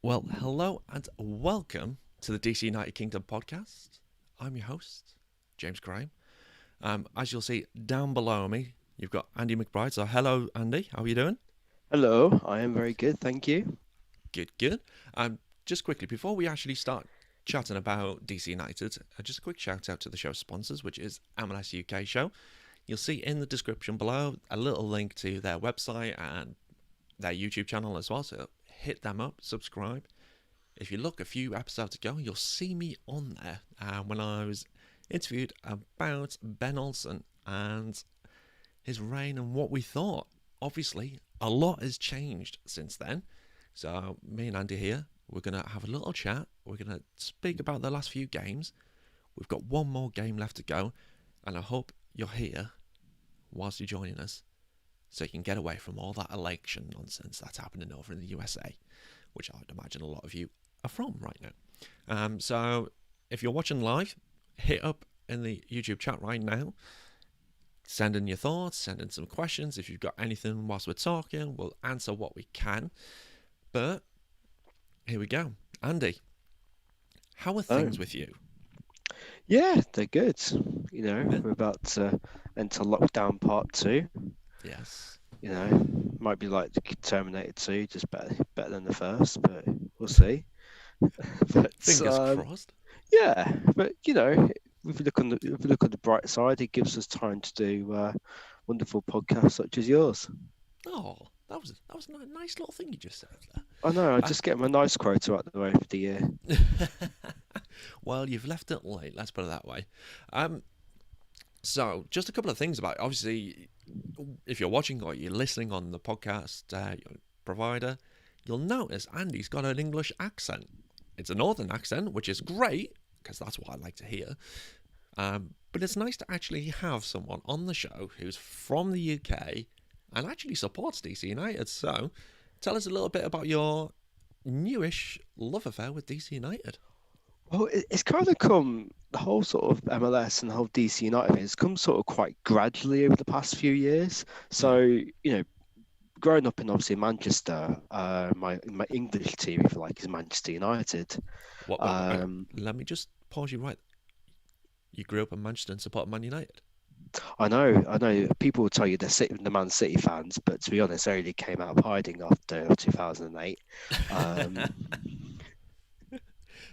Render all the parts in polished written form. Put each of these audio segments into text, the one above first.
Well, hello and welcome to the DC United Kingdom podcast. I'm your host, James Graham. As you'll see down below me, you've got Andy MacBride. So, hello, Andy. How are you doing? Hello, I am very good, thank you. Good, good. Just quickly, before we actually start chatting about DC United, just a quick shout out to the show's sponsors, which is MLS UK Show. You'll see in the description below a little link to their website and their YouTube channel as well. So, hit them up, subscribe. If you look a few episodes ago, you'll see me on there when I was interviewed about Ben Olsen and his reign and what we thought. Obviously, a lot has changed since then. So, me and Andy here, we're going to have a little chat. We're going to speak about the last few games. We've got one more game left to go, and I hope you're here whilst you're joining us so you can get away from all that election nonsense that's happening over in the USA, which I'd imagine a lot of you are from right now. So if you're watching live, hit up in the YouTube chat right now. Send in your thoughts, send in some questions. If you've got anything whilst we're talking, we'll answer what we can. But here we go. Andy, how are Oh, things with you? yeah, they're good. Yeah. We're about to enter lockdown part two. Yes. Might be like the Terminator 2, just better than the first, but we'll see. But Fingers crossed. yeah, but if you look on the bright side, it gives us time to do wonderful podcasts such as yours. Oh, that was a nice little thing you just said there. I know, I Uh, just get my nice quota out of the way for the year. well, you've left it late. Let's put it that way. So, just a couple of things about it. Obviously, if you're watching or you're listening on the podcast your provider, you'll notice Andy's got an English accent. It's a northern accent, which is great because that's what I like to hear. But it's nice to actually have someone on the show who's from the UK and actually supports DC United. So, tell us a little bit about your newish love affair with DC United. Well, it's kind of come, the whole sort of MLS and the whole DC United thing has come sort of quite gradually over the past few years. Hmm. So, growing up in obviously Manchester, my English team, if you like, is Manchester United. What, hang on. Um, Let me just pause you right. You grew up in Manchester and support Man United. I know people will tell you the Man City fans, but to be honest, they only came out of hiding after 2008. Um,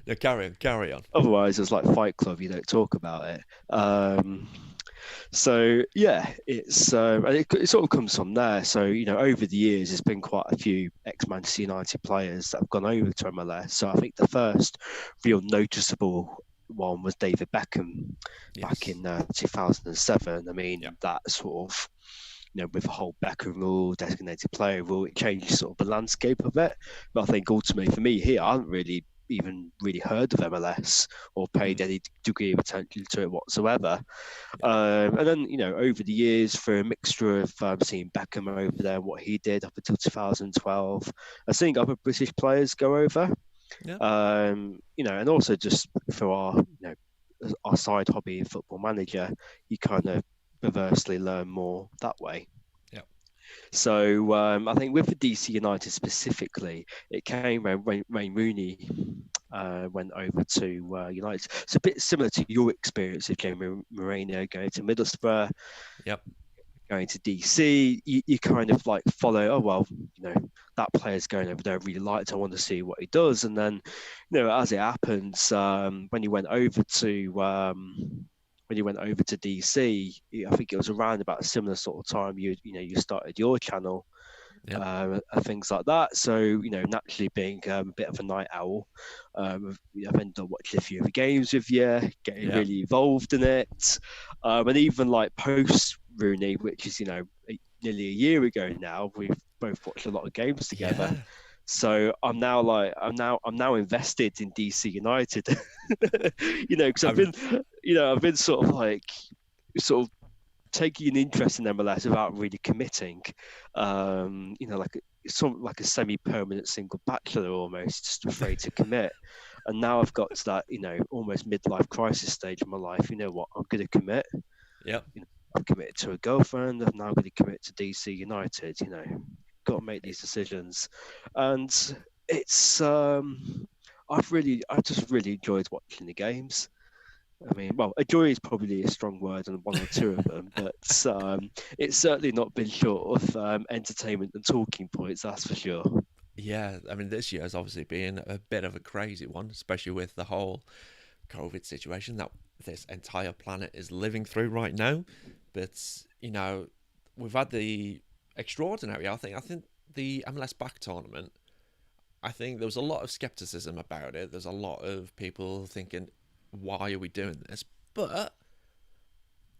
No, carry on, carry on. Otherwise, it's like Fight Club, you don't talk about it. So yeah, it sort of comes from there. So over the years, there's been quite a few ex-Manchester United players that have gone over to MLS. So I think the first real noticeable one was David Beckham back Yes. in 2007. I mean, Yep. that sort of with the whole Beckham rule, designated player rule, it changed sort of the landscape of it. But I think ultimately for me here, I haven't really even really heard of MLS or paid Mm. any degree of attention to it whatsoever. Yep. And then, over the years, for a mixture of seeing Beckham over there and what he did up until 2012, and seeing other British players go over, Yep. and also just for our side hobby in Football Manager, you kind of perversely learn more that way. Yep. So I think with the DC United specifically, it came when Wayne Rooney went over to United. It's a bit similar to your experience of Jamie Moreno going to Middlesbrough, Yep. going to DC. You kind of like follow, oh, well, that player's going over there. I really liked. I want to see what he does. And then, as it happens, when you went over to DC, I think it was around about a similar sort of time you started your channel Yep. and things like that. So naturally being a bit of a night owl, I've ended up watching a few of the games with you, getting Yep. really involved in it, and even like post Rooney, which is nearly a year ago now, we've both watched a lot of games together. Yeah. So I'm now invested in DC United, because I mean, I've been sort of taking an interest in MLS without really committing, like a semi-permanent single bachelor almost, just afraid to commit. And now I've got to that, almost midlife crisis stage of my life. You know what? I'm going to commit. yep. I've committed to a girlfriend. I'm now going to commit to DC United. Got to make these decisions. And it's I just really enjoyed watching the games. I mean, well, a joy is probably a strong word on one or two of them, but it's certainly not been short of entertainment and talking points, that's for sure. Yeah, I mean, this year has obviously been a bit of a crazy one, especially with the whole COVID situation that this entire planet is living through right now. But we've had the extraordinary. I think the MLS back tournament. I think there was a lot of skepticism about it. There's a lot of people thinking, "Why are we doing this?" But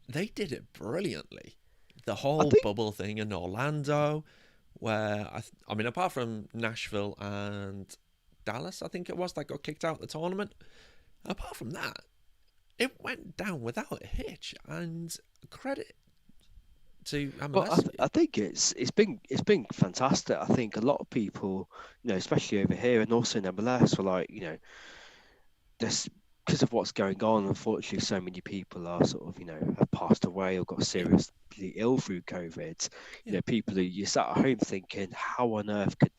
they did it brilliantly. The I whole think, bubble thing in Orlando, where I mean, apart from Nashville and Dallas, I think it was that got kicked out of the tournament. Apart from that, it went down without a hitch. And credit to well, MLS. I think it's been fantastic. I think a lot of people, especially over here and also in MLS, were like, this because of what's going on. Unfortunately, so many people are sort of, have passed away or got Yeah, seriously ill through COVID. yeah, People who you sat at home thinking, how on earth could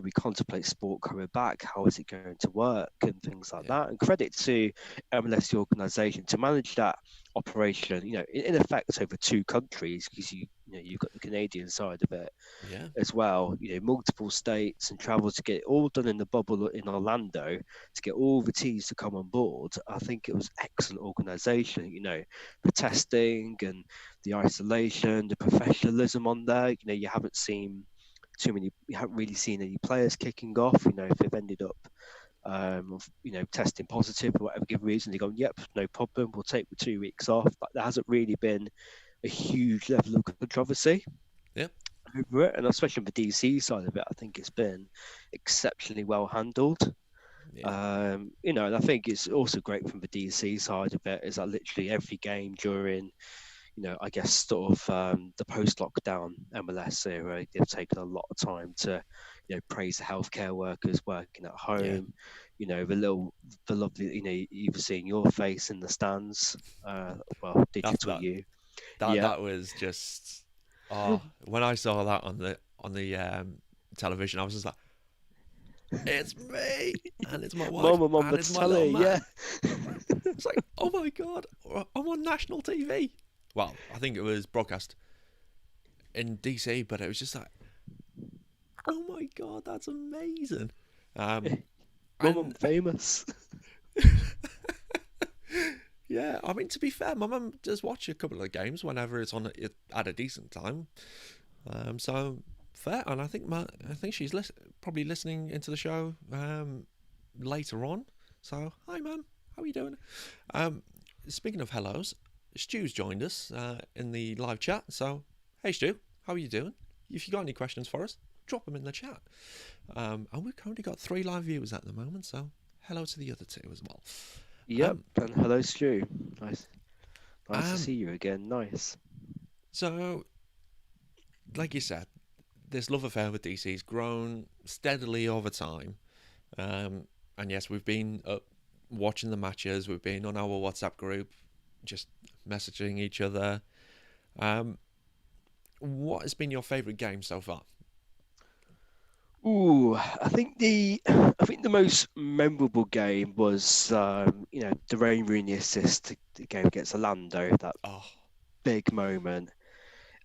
we contemplate sport coming back? How is it going to work and things like yeah, that? And credit to MLS, the organisation, to manage that operation, in effect over two countries, because you've got the Canadian side of it yeah, as well, multiple states and travel to get it all done in the bubble in Orlando to get all the teams to come on board. I think it was excellent organisation, the testing and the isolation, the professionalism on there. You haven't really seen any players kicking off, if they've ended up testing positive for whatever given reason, they go, yep, no problem, we'll take the 2 weeks off. Like, there hasn't really been a huge level of controversy yeah, over it, and especially on the DC side of it, I think it's been exceptionally well handled. yeah, And I think it's also great from the DC side of it is that literally every game during, I guess sort of the post-lockdown MLS era, they've taken a lot of time to, praise the healthcare workers working at yeah. home. The lovely, you've seen your face in the stands. Well, That digital that you, that yeah. that was just when I saw that on the television, I was just like, it's me, and it's my wife, Mama, on and the it's my little telly, yeah. man. It's like, oh my god, I'm on national TV. Well, I think it was broadcast in DC, but it was just like, oh my god, that's amazing. Um, Mum, I'm and famous. yeah, I mean, to be fair, my mum does watch a couple of games whenever it's on at a decent time. So fair, and I think she's probably listening into the show later on. So hi, mum, how are you doing? Um, Speaking of hellos, Stu's joined us in the live chat. So hey, Stu, how are you doing? If you got any questions for us, drop them in the chat. And we've currently got 3 live viewers at the moment. So hello to the other 2 as well. Yep, Um, and hello, Stu. Nice to um, see you again. Nice. so like you said, this love affair with DC's grown steadily over time. And yes, we've been up watching the matches. We've been on our WhatsApp group, just messaging each other. Um, what has been your favourite game so far? Ooh, I think the most memorable game was the Wayne Rooney assist to the game against Orlando. That Oh, big moment.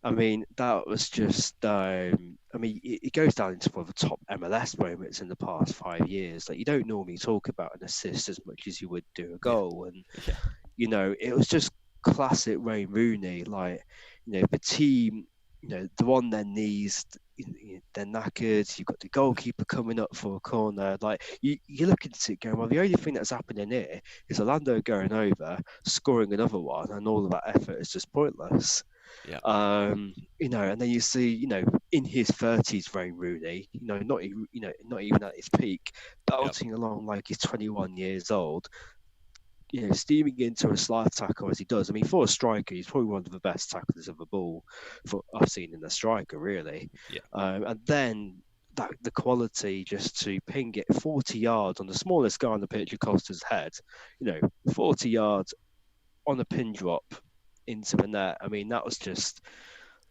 I mean, that was just. It goes down into one of the top MLS moments in the past 5 years. Like, you don't normally talk about an assist as much as you would do a yeah, goal, and yeah, it was just classic Wayne Rooney. Like, the team, they're on their knees, they're knackered. You've got the goalkeeper coming up for a corner. Like, you look at it going, well, the only thing that's happening here is Orlando going over, scoring another one, and all of that effort is just pointless. yeah, And then you see, in his 30s, Wayne Rooney, not even at his peak, yeah, bouncing along like he's 21 years old, steaming into a slide tackle as he does. I mean, for a striker, he's probably one of the best tacklers of the ball for I've seen in a striker, really. yeah, And then the quality just to ping it 40 yards on the smallest guy on the pitch, Costa's head, 40 yards on a pin drop into the net. I mean, that was just,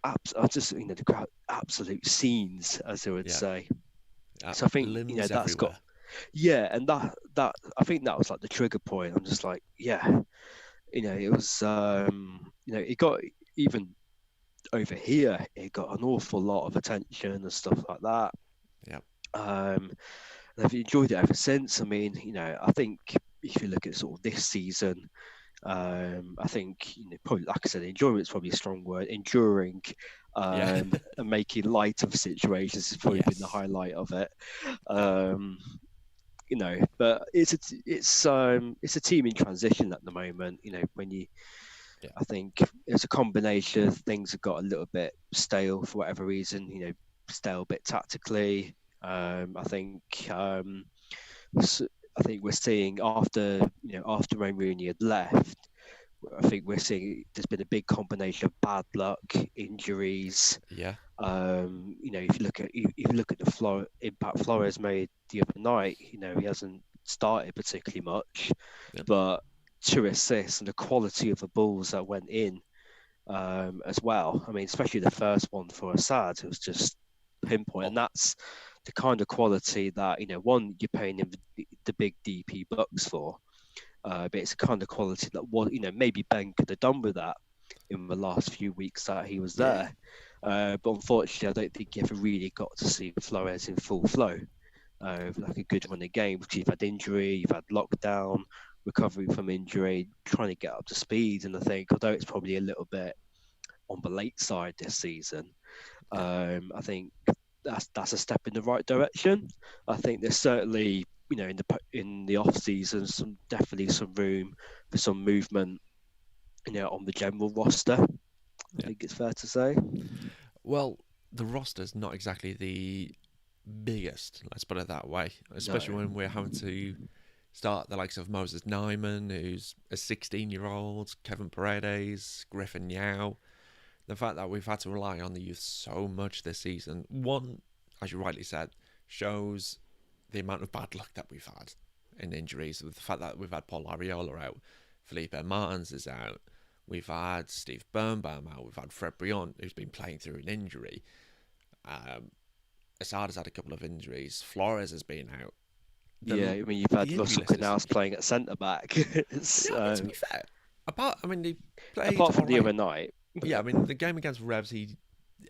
the crowd, absolute scenes, as they would yeah. say. So I think Limbs that's got everywhere. and that I think that was like the trigger point. I'm just like, it was it got even over here. It got an awful lot of attention and stuff like that. Yep. Um, and I've enjoyed it ever since. I mean, I think if you look at sort of this season, I think probably like I said, enjoyment is probably a strong word. Enduring Yeah. and making light of situations has probably been the Yes. highlight of it. Yeah. Um, but it's a team in transition at the moment. When you Yeah. I think it's a combination of things that got a little bit stale for whatever reason. Stale a bit tactically. I think I think we're seeing after Wayne Rooney had left. I think we're seeing there's been a big combination of bad luck, injuries. Yeah. If you look at the impact Flores made the other night, he hasn't started particularly much, Yep. but 2 assists and the quality of the balls that went in as well. I mean, especially the first one for Assad, it was just pinpoint, Oh, and that's the kind of quality that one you're paying him the big DP bucks for, but it's the kind of quality that maybe Ben could have done with that in the last few weeks that he was yeah. there. But unfortunately, I don't think you ever really got to see Flores in full flow. Like a good run of games. You've had injury, you've had lockdown, recovery from injury, trying to get up to speed. And I think, although it's probably a little bit on the late side this season, Yeah. I think that's a step in the right direction. I think there's certainly, in the off season, definitely some room for some movement, on the general roster. I Yeah. think it's fair to say. Well, the roster's not exactly the biggest, let's put it that way, especially No. when we're having to start the likes of Moses Nyman, who's a 16-year-old, Kevin Paredes, Griffin Yao. The fact that we've had to rely on the youth so much this season, one, as you rightly said, shows the amount of bad luck that we've had in injuries. With the fact that we've had Paul Ariola out, Felipe Martins is out, we've had Steve Birnbaum out, we've had Fred Brion, who's been playing through an injury. Assad has had a couple of injuries. Flores has been out. Yeah, The I mean, you've had the injury Russell list is Canals playing at centre back. yeah. I mean, to be fair, they played Apart all from the right. other night. Yeah, I mean, the game against Revs, he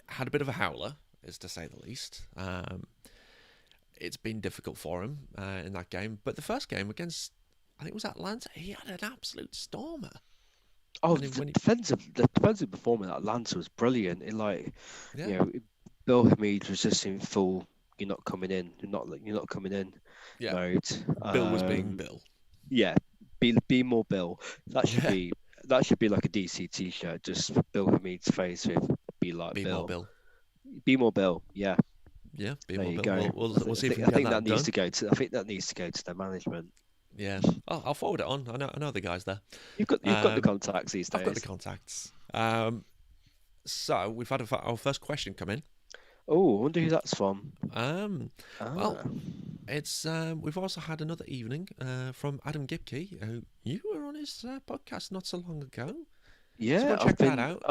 had a bit of a howler, is to say the least. It's been difficult for him in that game, but the first game against, I think it was Atlanta, he had an absolute stormer. Oh, When he the defensive performance at Atlanta was brilliant. yeah, Bill Hamid was just in full. You're not coming in. You're not coming in yeah, mode. Bill was being Bill. Yeah, be more Bill. That should Yeah, be that should be like a DC T-shirt. Just Bill Hamid's face with "Be like be more Bill." Bill. Be more Bill. Yeah, Yeah, be there more you Bill. go. We'll see if we I can get think that that needs done. to go to. I think that needs to go to the management. Yeah, I'll forward it on. I know the guys there. You've got the contacts these I've got the days. contacts. So we've had our first question come in. Oh, I wonder who that's from. Well, Ah, it's we've also had another evening from Adam Gipke. Who you were on his podcast not so long ago. So go yeah. check that out.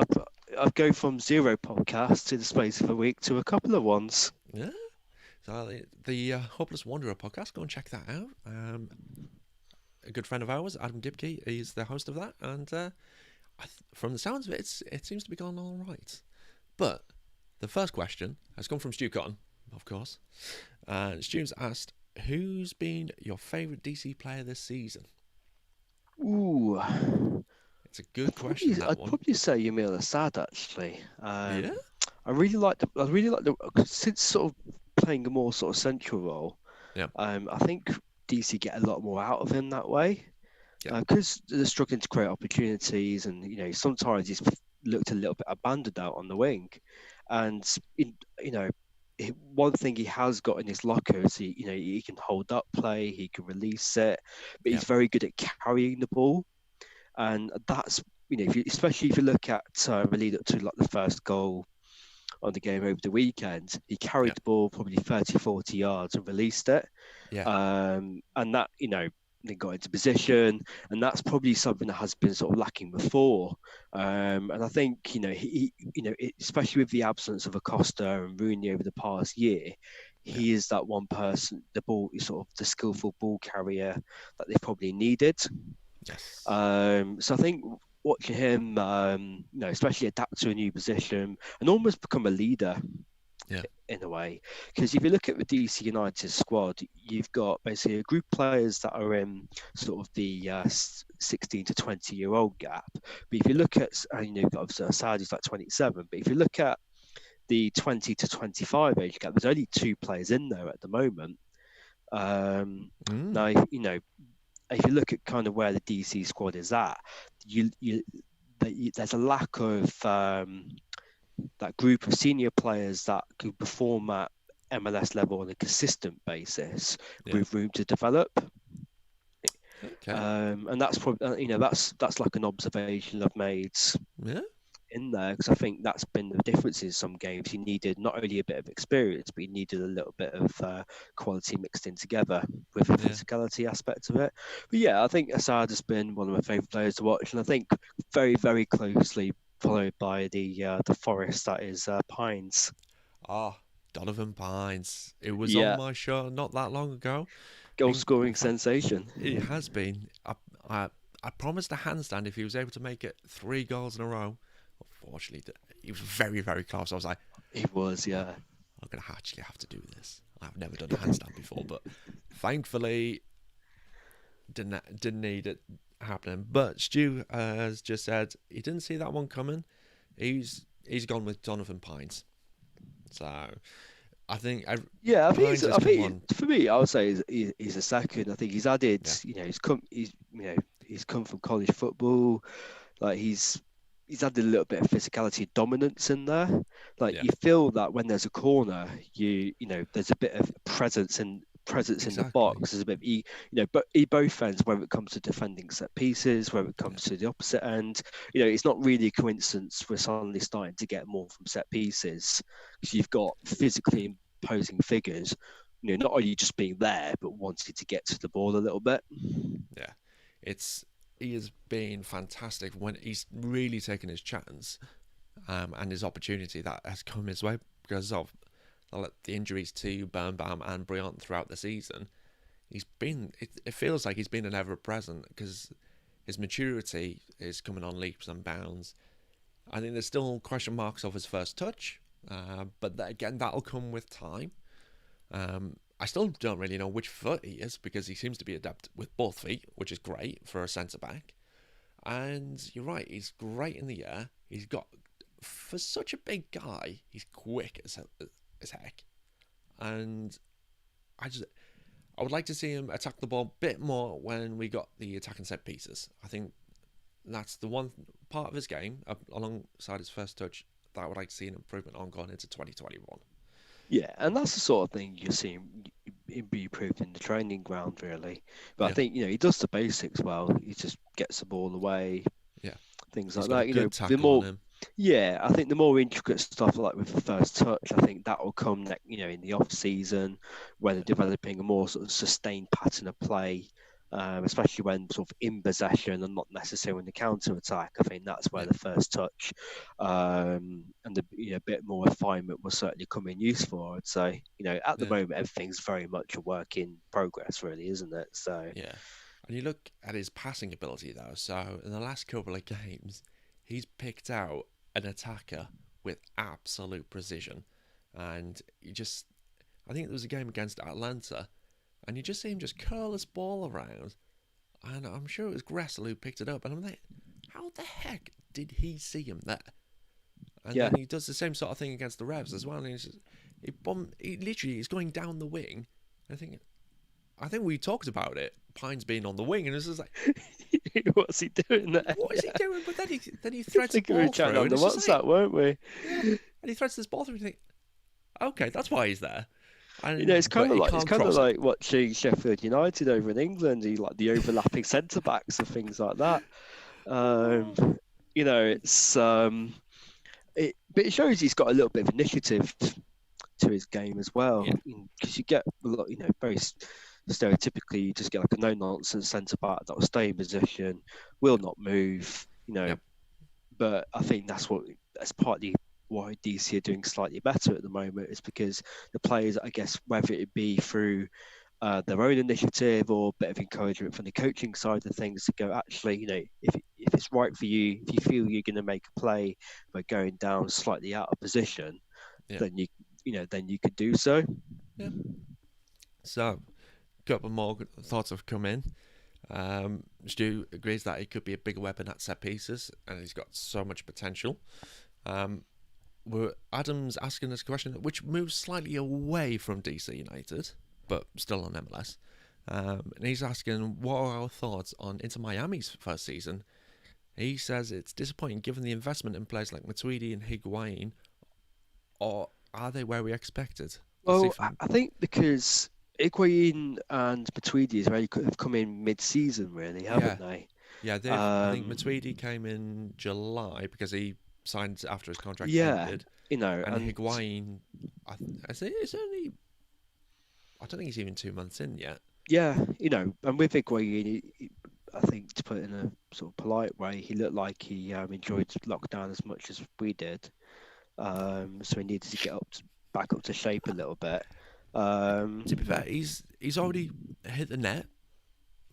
I've go from 0 podcasts in the space of a week to a couple of ones. Yeah. So the Hopeless Wanderer podcast. Go and check that out. A good friend of ours, Adam Gipke, is the host of that, and from the sounds of it, it seems to be going all right. But the first question has come from Stu Cotton, of course. Stu's asked, who's been your favourite DC player this season? Ooh, It's a good question, that I'd one. probably say Yamil Assad actually. Yeah? I really like the since sort of playing a more sort of central role. Yeah. I think DC get a lot more out of him that way Yeah. because they're struggling to create opportunities, and sometimes he's looked a little bit abandoned out on the wing, and one thing he has got in his locker is he can hold up play, he can release it, but Yeah. he's very good at carrying the ball, and that's especially if you look at the lead up to like the first goal on the game over the weekend, he carried Yeah. the ball probably 30, 40 yards and released it. Yeah. And that, they got into position, and that's probably something that has been sort of lacking before. And I think, especially with the absence of Acosta and Rooney over the past year, Yeah. he is that one person, sort of the skillful ball carrier that they probably needed. Yes. So I think watching him, especially adapt to a new position and almost become a leader Yeah. in a way. Because if you look at the DC United squad, you've got basically a group of players that are in sort of the 16 to 20-year-old gap. But if you look at, obviously Saudi's like 27, but if you look at the 20 to 25 age gap, there's only two players in there at the moment. Mm. Now, if you look at kind of where the DC squad is at, there's a lack of that group of senior players that could perform at MLS level on a consistent basis Yeah. with room to develop. Okay. And that's probably that's like an observation I've made Yeah. in there, because I think that's been the difference in some games. You needed not only a bit of experience, but you needed a little bit of quality mixed in together with the Yeah. physicality aspect of it. But yeah, I think Assad has been one of my favourite players to watch, and I think very, very closely followed by the Forest that is Pines. Ah, Donovan Pines. It was on Yeah, my show not that long ago. goal In scoring fact, sensation. it has been. I, I promised a handstand if he was able to make it 3 goals in a row. Unfortunately, he was very, very close. I was like, He was, oh, yeah. I'm going to actually have to do this. I've never done a handstand before, but thankfully, didn't need it happening. But Stu has just said he didn't see that one coming. He's gone with Donovan Pines. So I think Yeah, Pines has I come think on. for me, I would say he's a second. I think he's added. Yeah, He's come from college football. Like he's added a little bit of physicality and dominance in there. Like yeah, you feel that when there's a corner, there's a bit of presence in the exactly. box. There's a bit of but both ends, whether it comes to defending set pieces, whether it Yeah, comes to the opposite end. It's not really a coincidence we're suddenly starting to get more from set pieces, because you've got physically imposing figures. Not only just being there, but wanting to get to the ball a little bit. yeah. It's he has been fantastic when he's really taken his chance and his opportunity that has come his way because of the injuries to Birnbaum and Briant throughout the season. He's been. It feels like he's been an ever present because his maturity is coming on leaps and bounds. I think there's still question marks of his first touch, but again, that'll come with time. I still don't really know which foot he is because he seems to be adept with both feet, which is great for a centre back. And you're right, he's great in the air. He's got, for such a big guy, he's quick as heck. And I just, I would like to see him attack the ball a bit more when we got the attacking set pieces. I think that's the one part of his game, alongside his first touch, that I would like to see an improvement on going into 2021. Yeah, and that's the sort of thing you see him be proved in the training ground, really. But I Yeah, think he does the basics well. He just gets the ball away, yeah. things He's like got a that. good The tackle on more, him. yeah, I think the more intricate stuff, like with the first touch, I think that will come in the off season, when they're Yeah, developing a more sort of sustained pattern of play. Especially when sort of in possession and not necessarily in the counter attack. I think that's where yeah, the first touch and the bit more refinement will certainly come in useful. I'd say at the yeah, moment everything's very much a work in progress, really, isn't it? So yeah. And you look at his passing ability though. So in the last couple of games, he's picked out an attacker with absolute precision, and I think there was a game against Atlanta, and you just see him just curl his ball around, and I'm sure it was Gressel who picked it up, and I'm like, how the heck did he see him there? And yeah, then he does the same sort of thing against the Revs as well, and he literally is going down the wing. I think we talked about it, Pines being on the wing, and it's just like, what's he doing there? what is he Yeah, doing? But then he I threads the think we were ball chatting through, on and the it's just like, WhatsApp, weren't we? yeah, and he threads this ball through, and you think, okay, that's why he's there, It's kind but of he like can't cross it. watching Sheffield United over in England. You like the overlapping centre backs and things like that. Um, Oh, it's but it shows he's got a little bit of initiative to his game as well. yeah, Because you get a lot, very stereotypically, you just get like a no nonsense centre back that will stay in position, will yeah, not move. yeah, But I think that's partly why DC are doing slightly better at the moment is because the players, I guess, whether it be through their own initiative or a bit of encouragement from the coaching side of things to go, actually, if it's right for you, if you feel you're going to make a play by going down slightly out of position, Yeah. then then you could do so. Yeah. So, a couple more thoughts have come in. Stu agrees that he could be a big weapon at set pieces, and he's got so much potential. Um, Adam's asking this question, which moves slightly away from DC United, but still on MLS. And he's asking, what are our thoughts on Inter Miami's first season? He says it's disappointing given the investment in players like Matuidi and Higuain, or are they where we expected? Let's see Well, from. I think because Higuain and Matuidi have come in mid-season, really, Yeah, haven't they? yeah. I think Um, Matuidi came in July because he signed after his contract yeah, ended, and and Higuain, I think it's only. I don't think he's even 2 months in yet. yeah, and with Higuain, I think to put it in a sort of polite way, he looked like he enjoyed lockdown as much as we did. So he needed to get back up to shape a little bit. To be Um, fair, he's already hit the net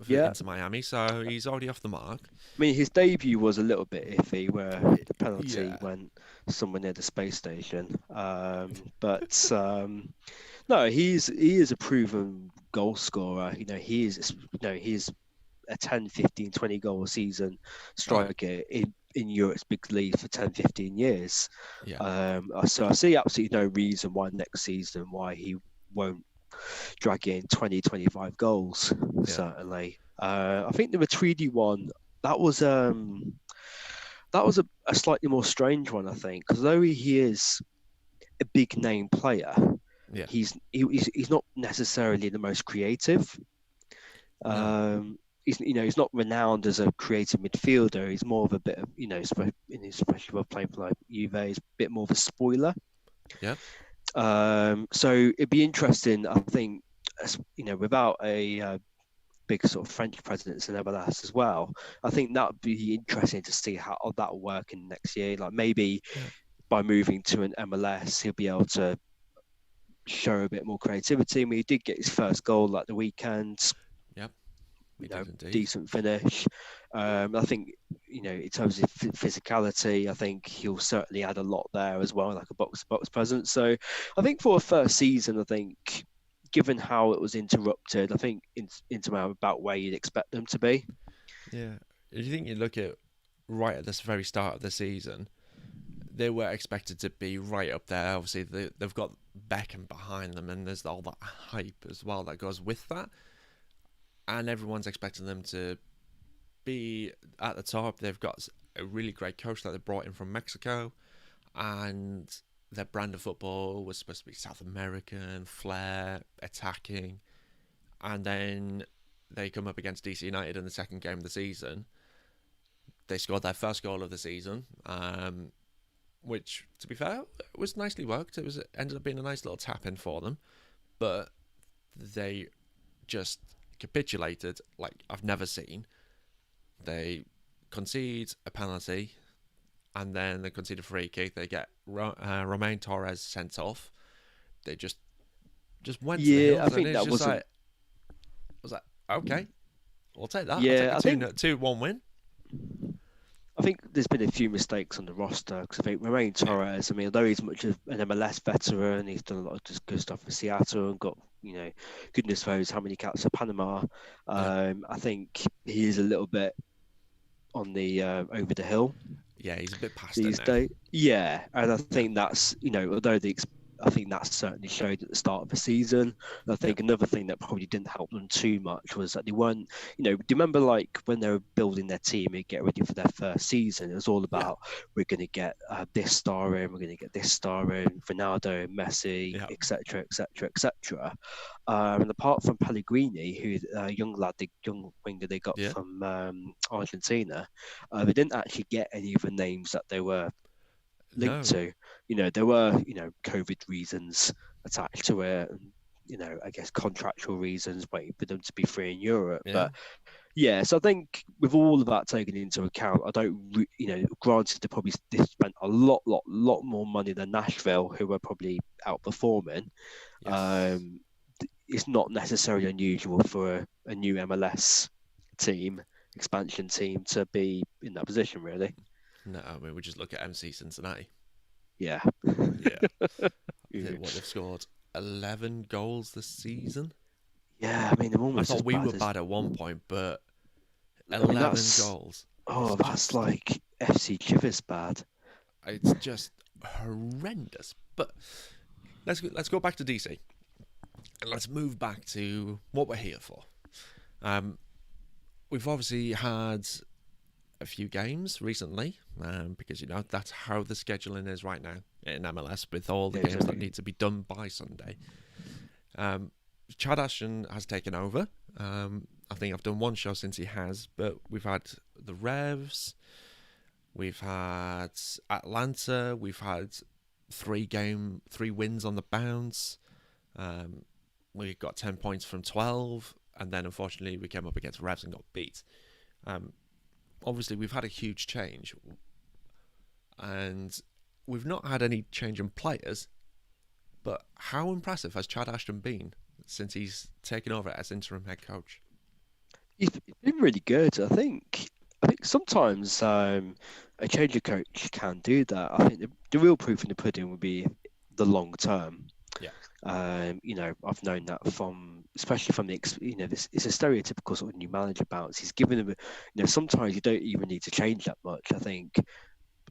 for yeah, Inter Miami, so he's already off the mark. I mean, his debut was a little bit iffy, where the penalty Yeah, went somewhere near the space station. But no, he is a proven goal scorer. He's a 10, 15, 20 goal a season oh striker in Europe's big league for 10, 15 years. yeah, So I see absolutely no reason why next season why he won't drag in 20, 25 goals, yeah, certainly. I think the Matuidi one, that was a slightly more strange one, I think, because though he is a big name player, yeah. he's not necessarily the most creative. No, He's not renowned as a creative midfielder. He's more of a bit of especially while playing for like Juve, he's a bit more of a spoiler. yeah, So it'd be interesting, I think, without a big sort of French presence in MLS as well. I think that would be interesting to see how that will work in next year. Like maybe yeah, by moving to an MLS, he'll be able to show a bit more creativity. I mean, he did get his first goal like the weekend, yeah. He did indeed. decent finish. I think, in terms of physicality, I think he'll certainly add a lot there as well, like a box presence. So I think for a first season, I think, given how it was interrupted, I think into about where you'd expect them to be. Yeah. If you think you look at right at this very start of the season, they were expected to be right up there. Obviously, they've got Beckham behind them, and there's all that hype as well that goes with that. And everyone's expecting them to be at the top. They've got a really great coach that they brought in from Mexico, and their brand of football was supposed to be South American, flair, attacking, and then they come up against DC United in the second game of the season. They scored their first goal of the season, which, to be fair, was nicely worked. It ended up being a nice little tap in for them, but they just capitulated like I've never seen. They concede a penalty, and then they concede a free kick. They get Romain Torres sent off. They just went to the Yeah, I hills, and think it's that just wasn't. like I was like, okay, we'll take that. I'll take Yeah, a I think 2-1 win. I think there's been a few mistakes on the roster because I think Romain Yeah, Torres. I mean, although he's much of an MLS veteran, he's done a lot of just good stuff for Seattle and got goodness knows how many caps for Panama. yeah, I think he is a little bit on the over the hill yeah. He's a bit past it these now. days. Yeah, and I Yeah, think that's although I think that certainly showed at the start of the season. And I yeah, think another thing that probably didn't help them too much was that they weren't, do you remember like when they were building their team and get ready for their first season? It was all yeah, about we're going to get this star in, we're going to get this star in, Ronaldo, Messi, yeah, etc., etc., etc. And apart from Pellegrini, who young lad, the young winger they got yeah. from Argentina, they didn't actually get any of the names that they were linked No, to. There were, COVID reasons attached to it, and I guess contractual reasons waiting for them to be free in Europe. yeah, But Yeah, so I think with all of that taken into account, I don't, granted they probably spent a lot more money than Nashville, who were probably outperforming. Yes. Um, it's not necessarily unusual for a new MLS team, expansion team, to be in that position, really. No, I mean, we just look at MC Cincinnati. Yeah. Yeah. They've scored 11 goals this season. Yeah, I mean, they're I almost as thought we were bad as. bad at one point, but I mean, 11 goals is that's just, like FC Chivas bad. it's just horrendous. But let's go back to DC and let's move back to what we're here for. Um, we've obviously had a few games recently, because that's how the scheduling is right now in MLS with all the Yeah, games that exactly. need to be done by Sunday. Um, Chad Ashton has taken over. I think I've done one show since he has, but we've had the Revs, we've had Atlanta, we've had three wins on the bounce. Um, we got 10 points from 12, and then unfortunately we came up against Revs and got beat. Obviously, we've had a huge change, and we've not had any change in players. But how impressive has Chad Ashton been since he's taken over as interim head coach? He's been really good. I think sometimes a change of coach can do that. I think the real proof in the pudding would be the long term. Yeah, I've known that especially from this it's a stereotypical sort of new manager bounce. He's given them, sometimes you don't even need to change that much. I think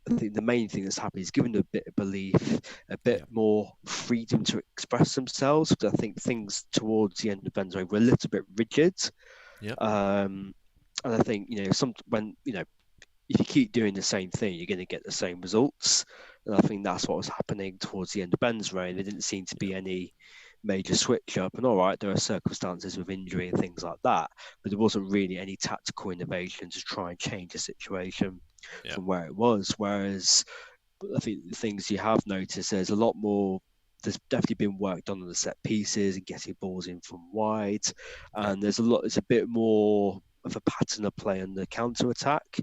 the main thing that's happened is given them a bit of belief, a bit yeah, more freedom to express themselves. Because I think things towards the end of Benzo were a little bit rigid. yeah, Um, and I think if you keep doing the same thing, you're going to get the same results. And I think that's what was happening towards the end of Ben's reign. There didn't seem to yeah, be any major switch up. And all right, there are circumstances with injury and things like that, but there wasn't really any tactical innovation to try and change the situation yeah, from where it was. Whereas I think the things you have noticed, there's a lot more. There's definitely been work done on the set pieces and getting balls in from wide, yeah, and there's a bit more of a pattern of play on the counter attack.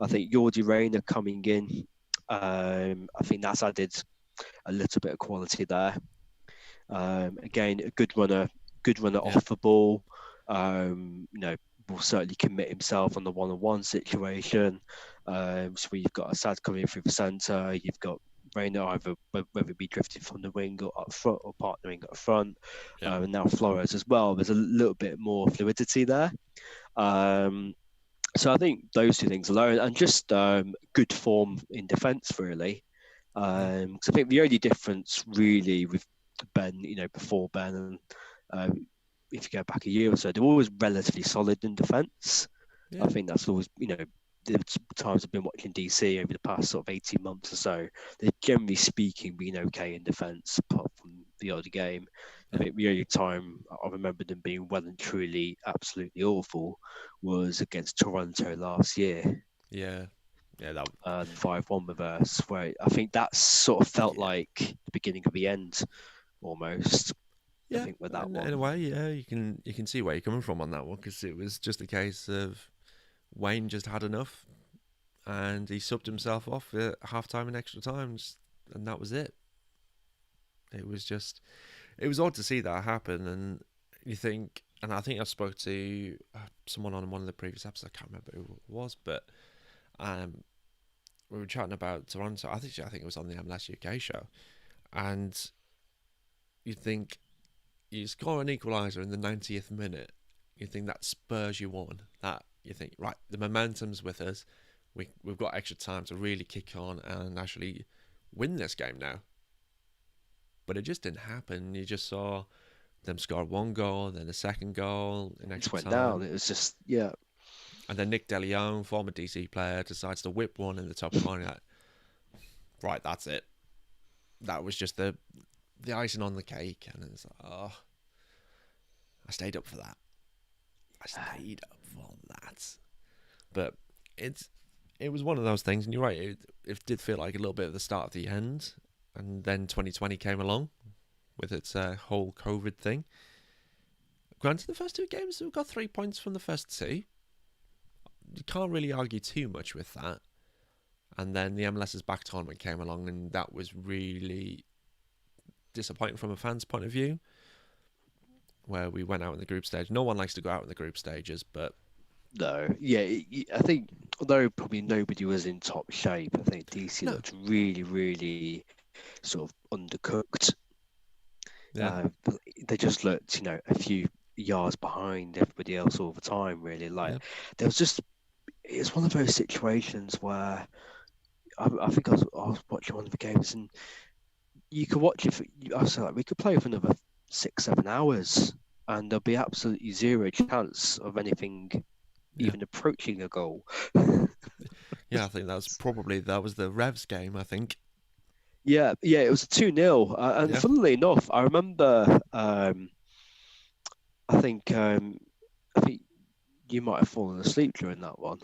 I think Jordi Reyna coming in, I think that's added a little bit of quality there. Again, a good runner yeah, off the ball. Will certainly commit himself on the one-on-one situation. So you've got Assad coming through the centre. You've got Reyna either whether it be drifting from the wing or up front or partnering up front. yeah, And now Flores as well. There's a little bit more fluidity there. Um, so I think those two things alone, and just good form in defence, really. yeah, Because I think the only difference really with Ben, before Ben, and if you go back a year or so, they're always relatively solid in defence. I yeah, think that's always, the times I've been watching DC over the past sort of 18 months or so, they've generally speaking been okay in defence, apart from the odd game. I yeah, think the only time I remember them being well and truly absolutely awful was against Toronto last year, yeah, yeah. 5-1 reverse, where I think that sort of felt Yeah, like the beginning of the end almost. I yeah. think with that In a one. way, yeah, you can see where you're coming from on that one because it was just a case of Wayne just had enough and he subbed himself off at half time and extra times, and that was it. It was just, it was odd to see that happen, and you think, and I think I spoke to someone on one of the previous episodes. I can't remember who it was, but um, we were chatting about Toronto. I think it was on the MLS UK show, and you think you score an equaliser in the 90th minute. You think that spurs you on. That you think right, the momentum's with us. We've got extra time to really kick on and actually win this game now. But it just didn't happen. You just saw them score one goal, then a second goal in Just extra went down. time. It was just, yeah. And then Nick DeLeon, former DC player, decides to whip one in the top corner. Like, right, that's it. That was just the icing on the cake. And it's like, oh, I stayed up for that. I stayed up for that. But it was one of those things, and you're right, it did feel like a little bit of the start of the end. And then 2020 came along with its whole COVID thing. Granted, the first two games, we got 3 points from the first two, you can't really argue too much with that. And then the MLS's back tournament came along, and that was really disappointing from a fan's point of view, where we went out in the group stage. No one likes to go out in the group stages, but No, yeah, I think although probably nobody was in top shape, I think DC no, looked really, really sort of undercooked. yeah, But they just looked, a few yards behind everybody else all the time. Really, like yeah, there was just it's one of those situations where I think I was watching one of the games and you could watch it. I was like, we could play for another 6-7 hours, and there'll be absolutely zero chance of anything yeah, even approaching a goal. yeah. I think that was the Revs game. I think. Yeah, it was a 2-0. And Yeah, funnily enough, I remember I think you might have fallen asleep during that one.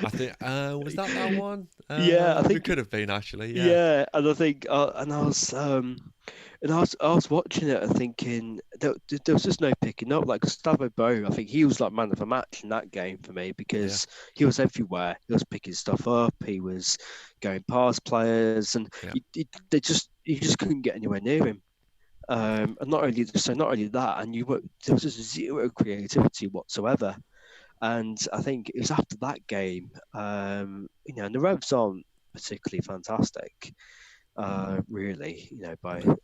I think was that one? Yeah, I It think could have been actually. Yeah, yeah, and I think I was watching it and thinking there was just no picking up. Like Gustavo Bo, I think he was like man of the match in that game for me yeah, because he was everywhere. He was picking stuff up. He was going past players, and yeah, you just couldn't get anywhere near him. And not only that, and there was just zero creativity whatsoever. And I think it was after that game, and the Revs aren't particularly fantastic, really. By no,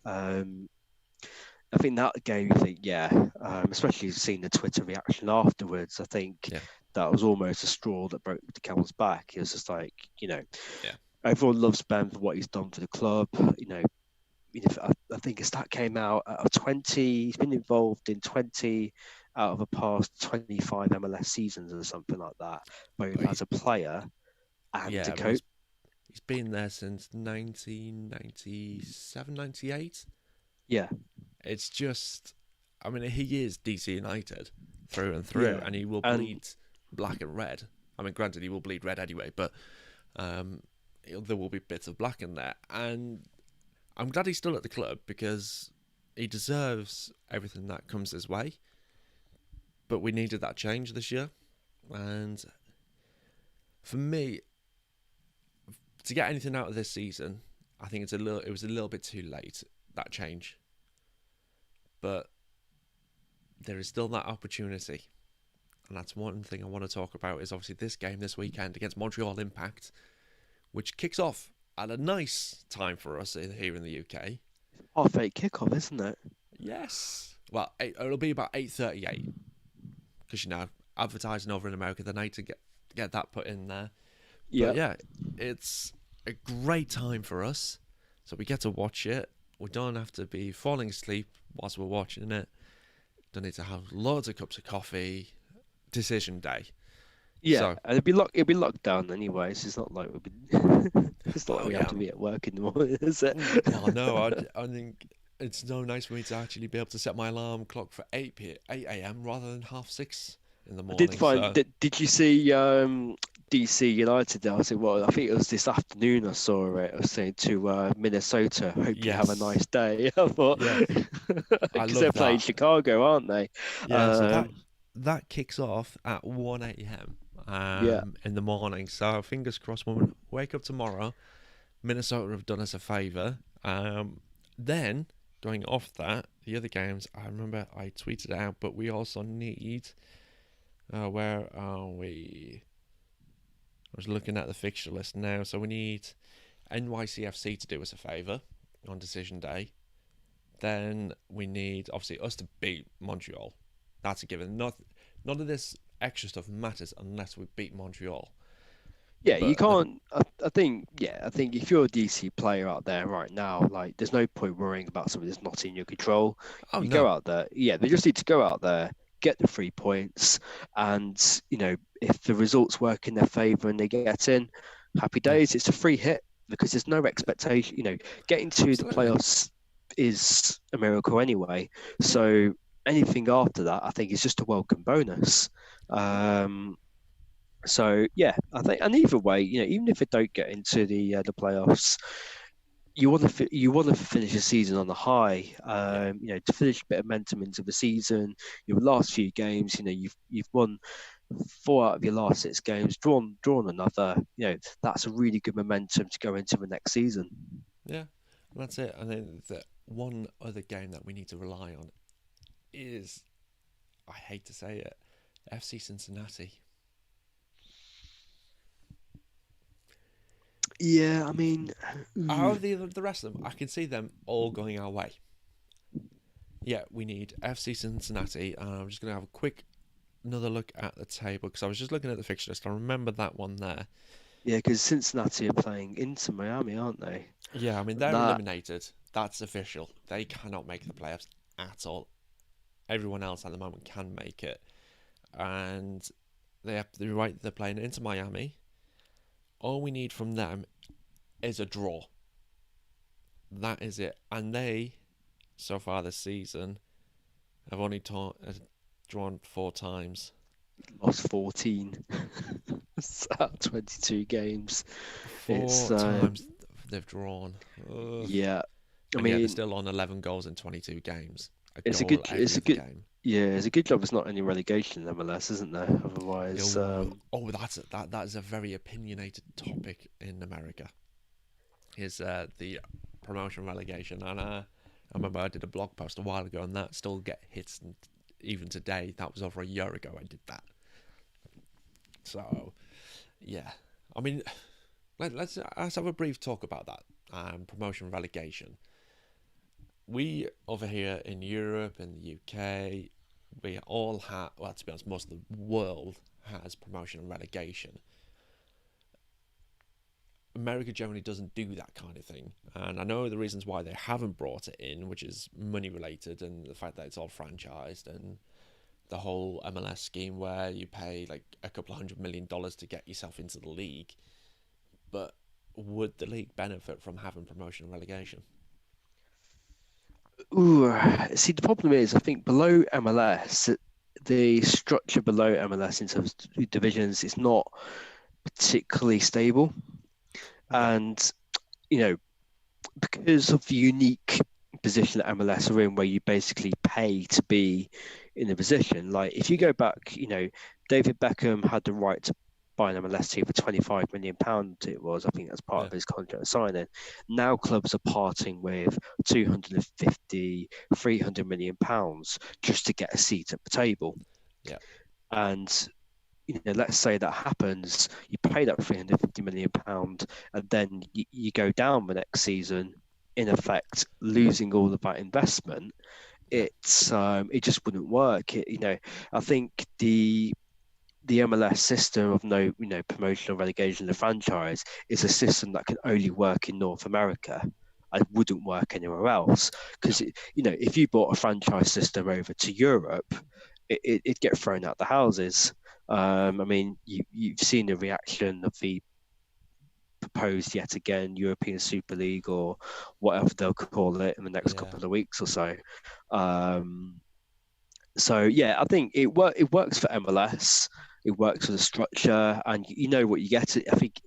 I think that game, especially seeing the Twitter reaction afterwards, I think yeah, that was almost a straw that broke the camel's back. It was just like, yeah. everyone loves Ben for what he's done for the club. I think his stat came out of 20. He's been involved in 20 out of the past 25 MLS seasons or something like that, both But as a player and a yeah, but coach. he's been there since 1997, 98. Yeah, It's just, I mean, he is DC United through and through, yeah, and he will and bleed black and red. I mean, granted, he will bleed red anyway, but um, there will be bits of black in there. And I'm glad he's still at the club because he deserves everything that comes his way. But we needed that change this year. And for me, to get anything out of this season, I think it was a little bit too late, that change. But there is still that opportunity. And that's one thing I want to talk about is obviously this game this weekend against Montreal Impact, which kicks off at a nice time for us here in the UK. half-8 kickoff, isn't it? Yes. Well, it'll be about 8:38 because advertising over in America, they need to get that put in there. Yeah, But yeah, it's a great time for us, so we get to watch it. We don't have to be falling asleep whilst we're watching it. Don't need to have loads of cups of coffee. Decision day. yeah, So, and it'd be locked down anyways. It's not like it's not like we have to be at work in the morning, is it? No, I think it's so nice for me to actually be able to set my alarm clock for 8 a.m. rather than 5:30 in the I morning. did find that. Did you see DC United? I said, well, I think it was this afternoon. I saw it. I was saying to Minnesota, hope you have a nice day. I thought Yeah, I because they're love playing that. Chicago, aren't they? Yeah, so that Um, that kicks off at 1 a.m. yeah, In the morning. So fingers crossed when we wake up tomorrow, Minnesota have done us a favour. Then, going off that, the other games, I remember I tweeted it out, but we also need. Where are we? I was looking at the fixture list now. So we need NYCFC to do us a favour on decision day. Then we need, obviously, us to beat Montreal. That's a given. None of this extra stuff matters unless we beat Montreal. yeah. You But can't. I think. Yeah, I think if you're a DC player out there right now, like, there's no point worrying about something that's not in your control. oh You no, go out there. Yeah, they just need to go out there, get the 3 points, and if the results work in their favour and they get in, happy yeah, days. It's a free hit because there's no expectation. Getting to the absolutely, playoffs is a miracle anyway. So anything after that, I think, is just a welcome bonus. So yeah, I think, and either way, even if they don't get into the playoffs, you want to finish the season on a high. yeah, To finish a bit of momentum into the season. Your last few games, you've won 4 out of your last 6 games, drawn another. That's a really good momentum to go into the next season. Yeah, that's it. And then the one other game that we need to rely on is, I hate to say it, FC Cincinnati. Yeah, I mean, Out of the rest of them, I can see them all going our way. Yeah, we need FC Cincinnati. I'm just going to have another look at the table because I was just looking at the fixture list. I remember that one there. yeah, because Cincinnati are playing into Miami, aren't they? Yeah, I mean, they're That eliminated. That's official. They cannot make the playoffs at all. Everyone else at the moment can make it. And they're playing into Miami. All we need from them is a draw. That is it. And they, so far this season, have only drawn 4 times. lost 14 out of 22 games. 4 times they've drawn. Ugh. Yeah, I And mean, yet they're still on 11 goals in 22 games. it's a good game. Yeah, it's a good job. It's not any relegation in MLS, isn't there? Otherwise, That is a very opinionated topic in America. Is the promotion relegation, and I remember I did a blog post a while ago, and that still get hits. And even today, that was over a year ago. I did that. So, yeah, I mean, let's have a brief talk about that promotion relegation. We over here in Europe and the UK, we all have, well, to be honest, most of the world has promotion and relegation. America generally doesn't do that kind of thing, and I know the reasons why they haven't brought it in, which is money related and the fact that it's all franchised and the whole MLS scheme where you pay like a couple of $100 million to get yourself into the league. But would the league benefit from having promotion and relegation? ooh, see, the problem is, I think below MLS, the structure below MLS in terms of divisions is not particularly stable, No. and because of the unique position that MLS are in, where you basically pay to be in a position. Like if you go back, David Beckham had the right to buy an MLS team for £25 million. It was, I think, that's part of his contract signing. Now clubs are parting with 250, 300 million pounds just to get a seat at the table. Yeah. And let's say that happens, you pay that £350 million, and then you go down the next season, in effect losing all of that investment. Yeah. It just wouldn't work. I think the MLS system of no promotion or relegation of the franchise is a system that can only work in North America and wouldn't work anywhere else. Because if you brought a franchise system over to Europe, it'd get thrown out the houses. I mean, you've seen the reaction of the proposed yet again European Super League or whatever they'll call it in the next couple of weeks or so. So yeah, I think it works for MLS. It works for the structure, and you know what you get. I think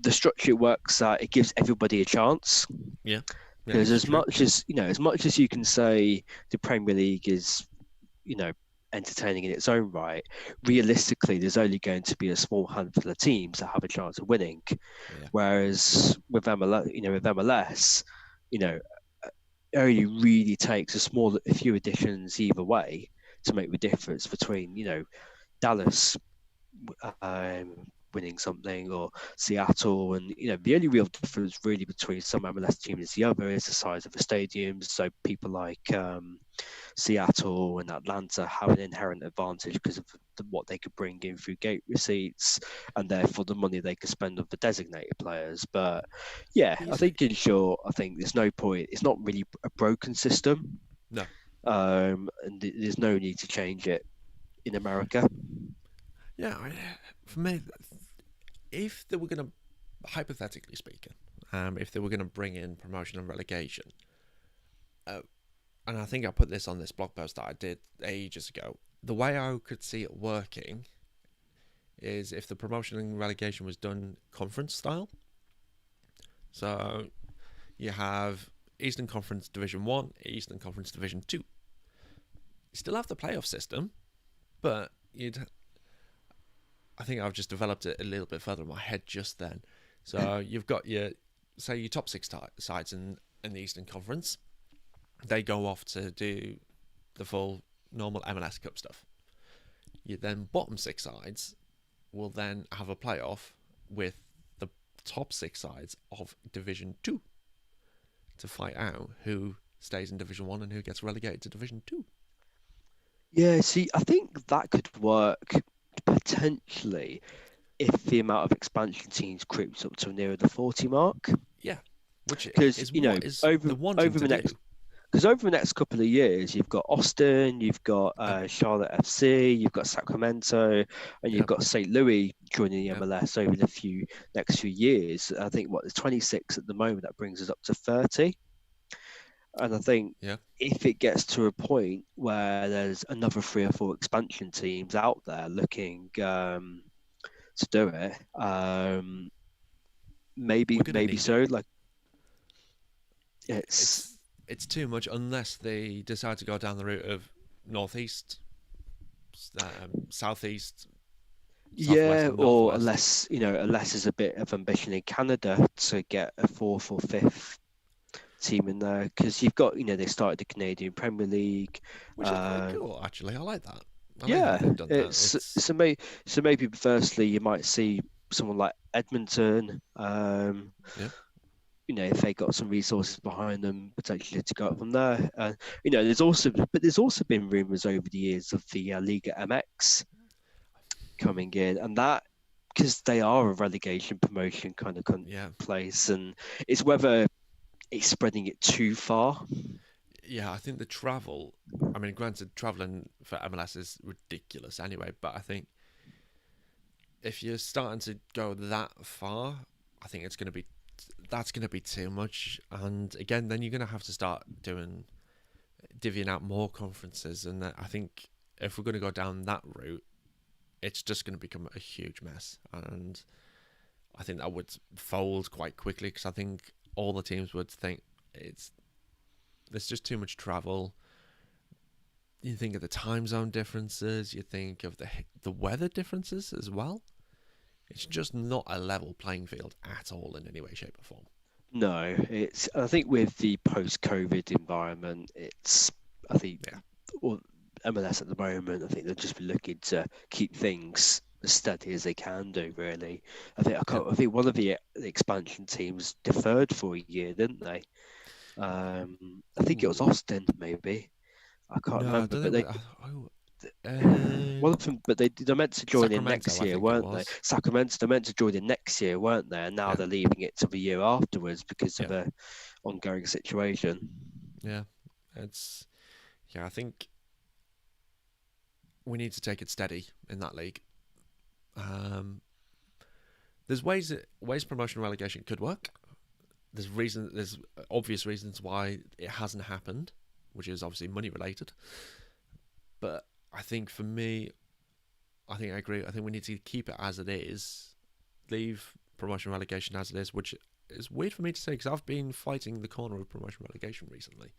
the structure it works at, it gives everybody a chance. Yeah. Because as much as you can say the Premier League is, entertaining in its own right, realistically, there's only going to be a small handful of teams that have a chance of winning. Yeah. Whereas with MLS, it only really takes a few additions either way to make the difference between, Dallas winning something or Seattle, and the only real difference really between some MLS teams and the other is the size of the stadiums. So people like Seattle and Atlanta have an inherent advantage because of what they could bring in through gate receipts and therefore the money they could spend on the designated players. But yeah, I think in short, I think there's no point. It's not really a broken system. No. And there's no need to change it in America. Yeah, for me, if they were going to, hypothetically speaking, if they were going to bring in promotion and relegation, and I think I put this on this blog post that I did ages ago, the way I could see it working is if the promotion and relegation was done conference style. So you have Eastern Conference Division 1, Eastern Conference Division 2. You still have the playoff system, but I think I've just developed it a little bit further in my head just then. So you've got your, say, your top six sides in the Eastern Conference. They go off to do the full normal MLS Cup stuff. You then bottom six sides will then have a playoff with the top six sides of Division 2 to fight out who stays in Division 1 and who gets relegated to Division 2. Yeah, see, I think that could work potentially if the amount of expansion teams creeps up to nearer the 40 mark. Yeah, which Because, is you know, what is the wanting to do. Over the next couple of years, you've got Austin, you've got Charlotte FC, you've got Sacramento, and you've Yep. got St. Louis joining the Yep. MLS over the next few years. I think there's 26 at the moment. That brings us up to 30. And I think Yeah. if it gets to a point where there's another 3 or 4 expansion teams out there looking to do it, maybe so. It. Like it's too much unless they decide to go down the route of northeast, southeast, yeah, and or northwest. unless there's a bit of ambition in Canada to get a 4th or 5th team in there, because you've got they started the Canadian Premier League, which is very cool. Actually, I like that. I like yeah, how they've done that. So maybe firstly you might see someone like Edmonton, Yeah. if they got some resources behind them, potentially to go up from there. There's also been rumours over the years of the Liga MX coming in, and that because they are a relegation promotion kind of place, and it's whether it's spreading it too far. Yeah, I think the travel. I mean, granted, traveling for MLS is ridiculous anyway, but I think if you're starting to go that far, I think that's going to be too much. And again, then you're going to have to start divvying out more conferences. And I think if we're going to go down that route, it's just going to become a huge mess. And I think that would fold quite quickly because I think all the teams would think there's just too much travel. You think of the time zone differences. You think of the weather differences as well. It's just not a level playing field at all in any way, shape, or form. No, I think with the post-COVID environment, or MLS at the moment, I think they'll just be looking to keep things as steady as they can do. Really, I think one of the expansion teams deferred for a year, didn't they? I think it was Austin, maybe. I can't remember, but one of them, but they're meant to join in next year, weren't they? Sacramento, they're meant to join in next year, weren't they? And now they're leaving it to the year afterwards because of the ongoing situation. Yeah, I think we need to take it steady in that league. There's ways promotion and relegation could work. There's obvious reasons why it hasn't happened, which is obviously money related. But I think for me, I agree. I think we need to keep it as it is, leave promotion and relegation as it is, which is weird for me to say because I've been fighting the corner of promotion and relegation recently.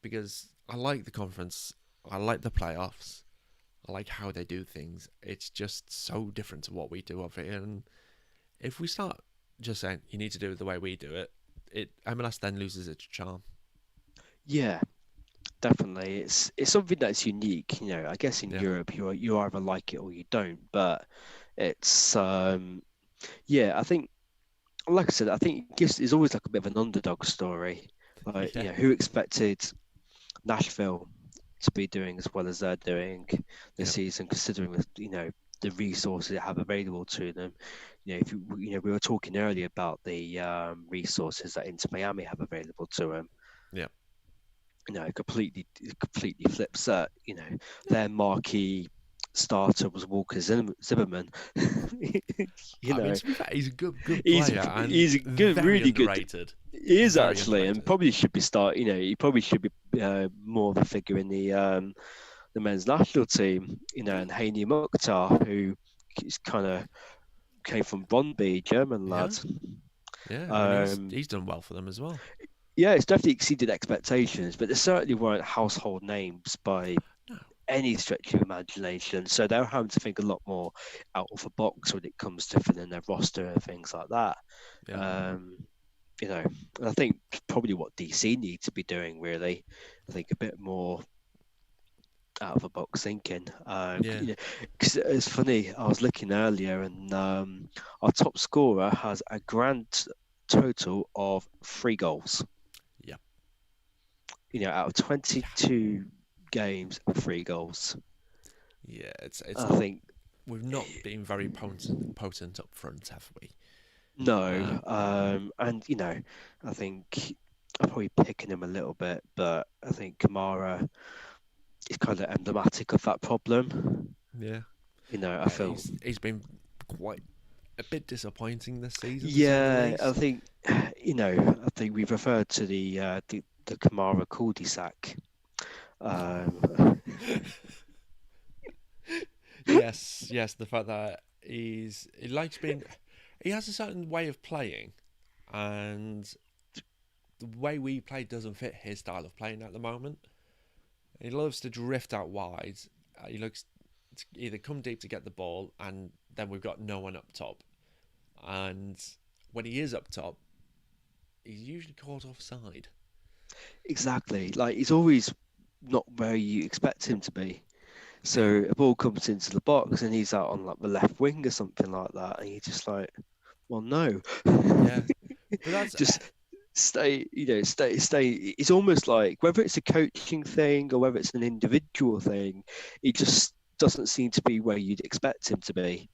Because I like the conference, I like the playoffs, I like how they do things. It's just so different to what we do over here. And if we start just saying you need to do it the way we do it, MLS then loses its charm. Yeah, definitely. It's something that's unique. I guess in Europe you either like it or you don't. But it's I think, like I said, I think it's always like a bit of an underdog story. Like who expected Nashville to be doing as well as they're doing this season, considering the resources they have available to them. If we were talking earlier about the resources that Inter Miami have available to them. Yeah. Completely flips that. Their marquee starter was Walker Zimmerman. I mean, to be fair, he's a good player. He's a good, really underrated. Good. He is very actually, underrated. And probably should be he probably should be more of a figure in the men's national team. And Haney Mukhtar, who is kind of came from Brøndby, German lad. Yeah, I mean, he's done well for them as well. Yeah, it's definitely exceeded expectations, but there certainly weren't household names by any stretch of imagination. So they're having to think a lot more out of the box when it comes to filling their roster and things like that. Yeah. Um, I think probably what DC need to be doing really. I think a bit more out of the box thinking. Yeah. Because it's funny. I was looking earlier, and our top scorer has a grand total of 3 goals. Yeah. Out of Yeah. 22 games, 3 goals. Yeah. It's I not. think We've not been very potent up front, have we? no, and I think I'm probably picking him a little bit, but I think Kamara is kind of emblematic of that problem. Yeah. I Yeah. feel, He's been quite a bit disappointing this season, to say the yeah, I least. think, I think we've referred to the Kamara cul-de-sac. Um, Yes. Yes. The fact that he likes being. He has a certain way of playing, and the way we play doesn't fit his style of playing at the moment. He loves to drift out wide. He looks to either come deep to get the ball, and then we've got no one up top. And when he is up top, he's usually caught offside. exactly, like he's always not where you expect him to be. Yeah, So a ball comes into the box and he's out on like the left wing or something like that, and you're just like, well, no, yeah. But that's just stay. Stay. It's almost like whether it's a coaching thing or whether it's an individual thing, it just doesn't seem to be where you'd expect him to be.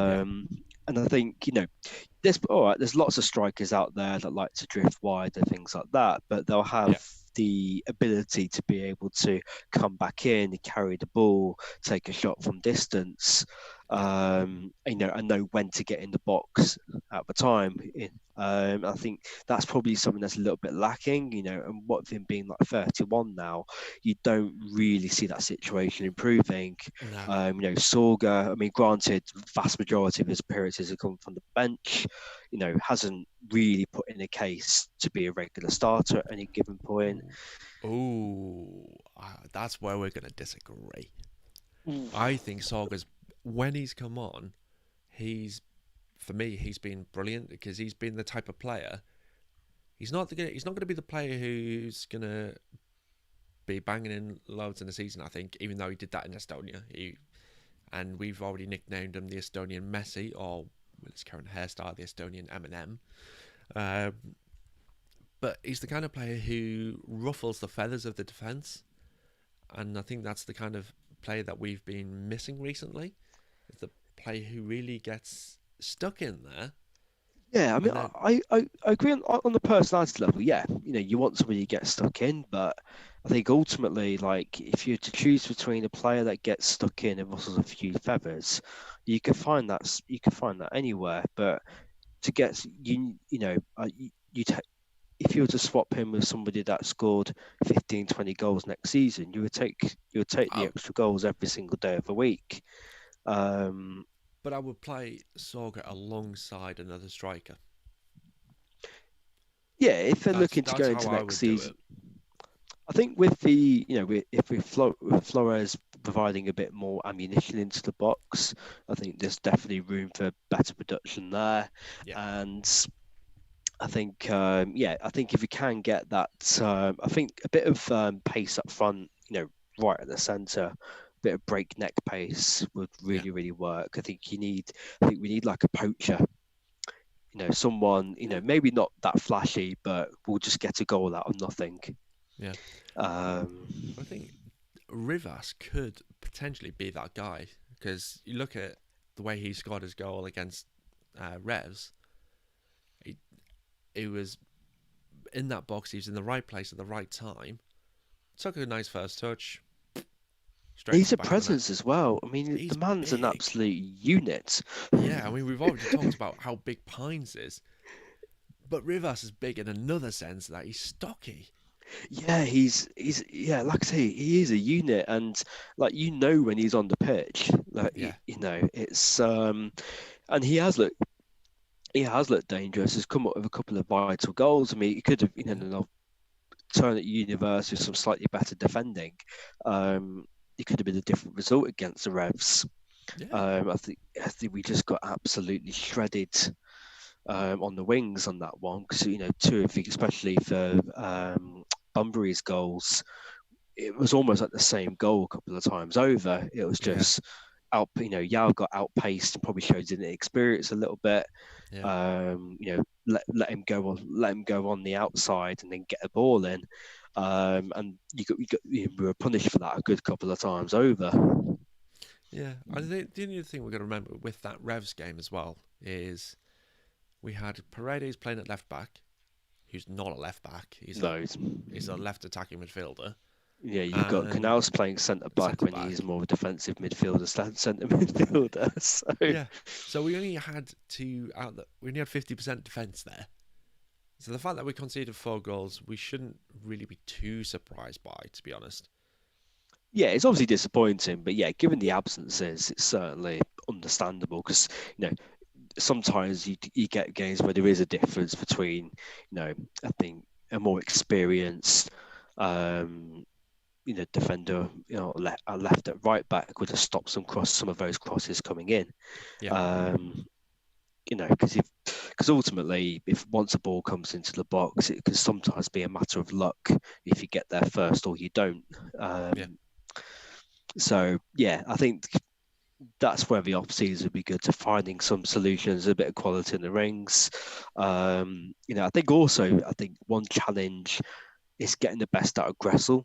yeah, Um, and I think there's all right. There's lots of strikers out there that like to drift wide and things like that, but they'll have yeah, the ability to be able to come back in, carry the ball, take a shot from distance, yeah. and know when to get in the box at the time. I think that's probably something that's a little bit lacking, and what with him being like 31 now, you don't really see that situation improving. No, Sorga, I mean, granted, vast majority of his appearances have come from the bench, hasn't really put in a case to be a regular starter at any given point. ooh, that's where we're gonna disagree. Mm. I think Saga's when he's come on, he's for me he's been brilliant because he's been the type of player. He's not gonna be the player who's gonna be banging in loads in the season. I think even though he did that in Estonia, and we've already nicknamed him the Estonian Messi, or with his current hairstyle, the Estonian Eminem. Um, but he's the kind of player who ruffles the feathers of the defence, and I think that's the kind of player that we've been missing recently. It's the player who really gets stuck in there, Yeah, I mean, and then I agree on the personality level. Yeah, you want somebody to get stuck in, but I think ultimately, like, if you're to choose between a player that gets stuck in and rustles a few feathers, you can find that anywhere. But to get if you were to swap him with somebody that scored 15, 20 goals next season, you would take the I, extra goals every single day of the week. Um, but I would play Sorga alongside another striker. yeah, if they're looking to go That's how into I next would do season, it. I think with the if with Flores providing a bit more ammunition into the box, I think there's definitely room for better production there, Yeah, and I think I think if you can get that, I think a bit of pace up front, right at the centre, a bit of breakneck pace would yeah, really work. I think we need like a poacher, someone, maybe not that flashy, but we'll just get a goal out of nothing. yeah. Um, I think Rivas could potentially be that guy because you look at the way he scored his goal against Revs. He, he was in that box. He was in the right place at the right time. Took a nice first touch, straight into He's the a back of the net. presence as well. I mean, the He's man's an big. absolute unit. Yeah, I mean we've already talked about how big Pines is, but Rivas is big in another sense that he's stocky. Yeah, he's yeah, like I say, he is a unit, and like when he's on the pitch, like Yeah, it's and he has looked dangerous. He's come up with a couple of vital goals. I mean, he could have yeah, turn at Universe with some slightly better defending. it could have been a different result against the Revs. Yeah, I think we just got absolutely shredded on the wings on that one because two of especially for Bunbury's goals, it was almost like the same goal a couple of times over. It was yeah, just Yao got outpaced and probably showed inexperience a little bit. yeah, Let him go on the outside and then get a ball in. And we were punished for that a good couple of times over. yeah. I think the only thing we've got to remember with that Revs game as well is we had Paredes playing at left back, who's not a left back. No, He's a left attacking midfielder yeah, you've got and Canals playing centre back centre when back. he's more of a defensive midfielder, centre midfielder. So Yeah. So we only had we only had 50% defence there. So the fact that we conceded 4 goals, we shouldn't really be too surprised by, to be honest. yeah, it's obviously disappointing, but yeah, given the absences, it's certainly understandable because sometimes you get games where there is a difference between I think a more experienced um, defender, left at right back would have stopped some of those crosses coming in. Yeah. Um, because ultimately, if once a ball comes into the box, it can sometimes be a matter of luck if you get there first or you don't. Yeah. So yeah, I think that's where the off season would be good to finding some solutions, a bit of quality in the rings. I think one challenge is getting the best out of Gressel.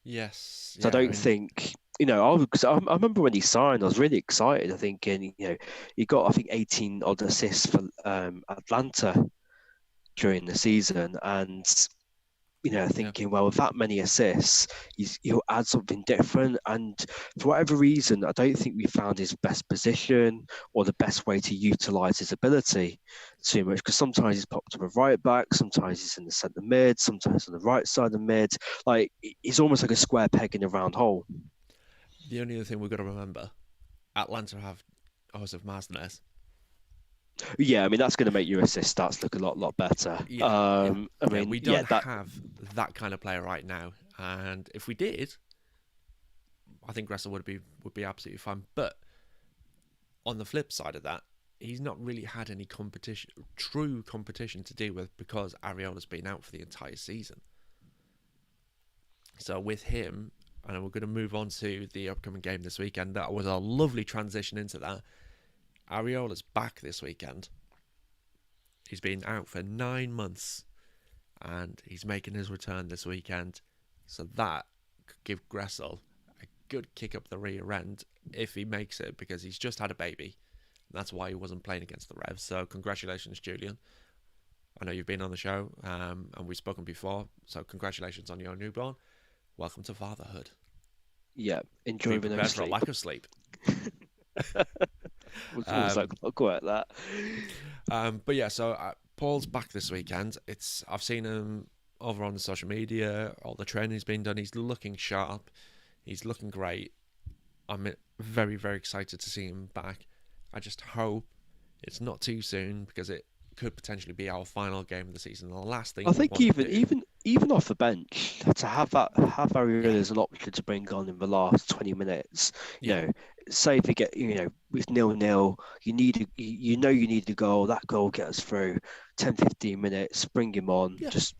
Yes. So I Yeah. I don't mean, think, I remember when he signed, I was really excited. I think, he got, I think, 18 odd assists for Atlanta during the season. And, yeah. thinking, well, with that many assists, he'll add something different. And for whatever reason, I don't think we found his best position or the best way to utilize his ability too much. Because sometimes he's popped up a right back, sometimes he's in the centre mid, sometimes on the right side of the mid. Like he's almost like a square peg in a round hole. The only other thing we've got to remember, Atlanta have Josef Masnes. Yeah, I mean that's going to make your assist stats look a lot better. Yeah. Yeah. I Yeah. mean, We yeah, don't that have that kind of player right now. And if we did, I think Gressel would be absolutely fine. But on the flip side of that, he's not really had any true competition to deal with because Ariola's been out for the entire season. So with him, and we're going to move on to the upcoming game this weekend. That was a lovely transition into that. Ariola's back this weekend. He's been out for 9 months, and he's making his return this weekend. So that could give Gressel a good kick up the rear end if he makes it, because he's just had a baby. That's why he wasn't playing against the Revs. So congratulations, Julian. I know you've been on the show, and we've spoken before. So congratulations on your newborn. Welcome to fatherhood. yeah, Be enjoy the no prepared for a sleep. lack of sleep. Was almost like quite that. But yeah, so Paul's back this weekend. I've seen him over on the social media. All the training's been done. He's looking sharp. He's looking great. I'm very, very excited to see him back. I just hope it's not too soon, because it could potentially be our final game of the season. The last thing I we think want to do. even off the bench to have Ariel Yeah, as an option to bring on in the last 20 minutes. yeah, Say if you get with 0-0, you need a goal. That goal gets through 10-15 minutes. Bring him on. yeah, Just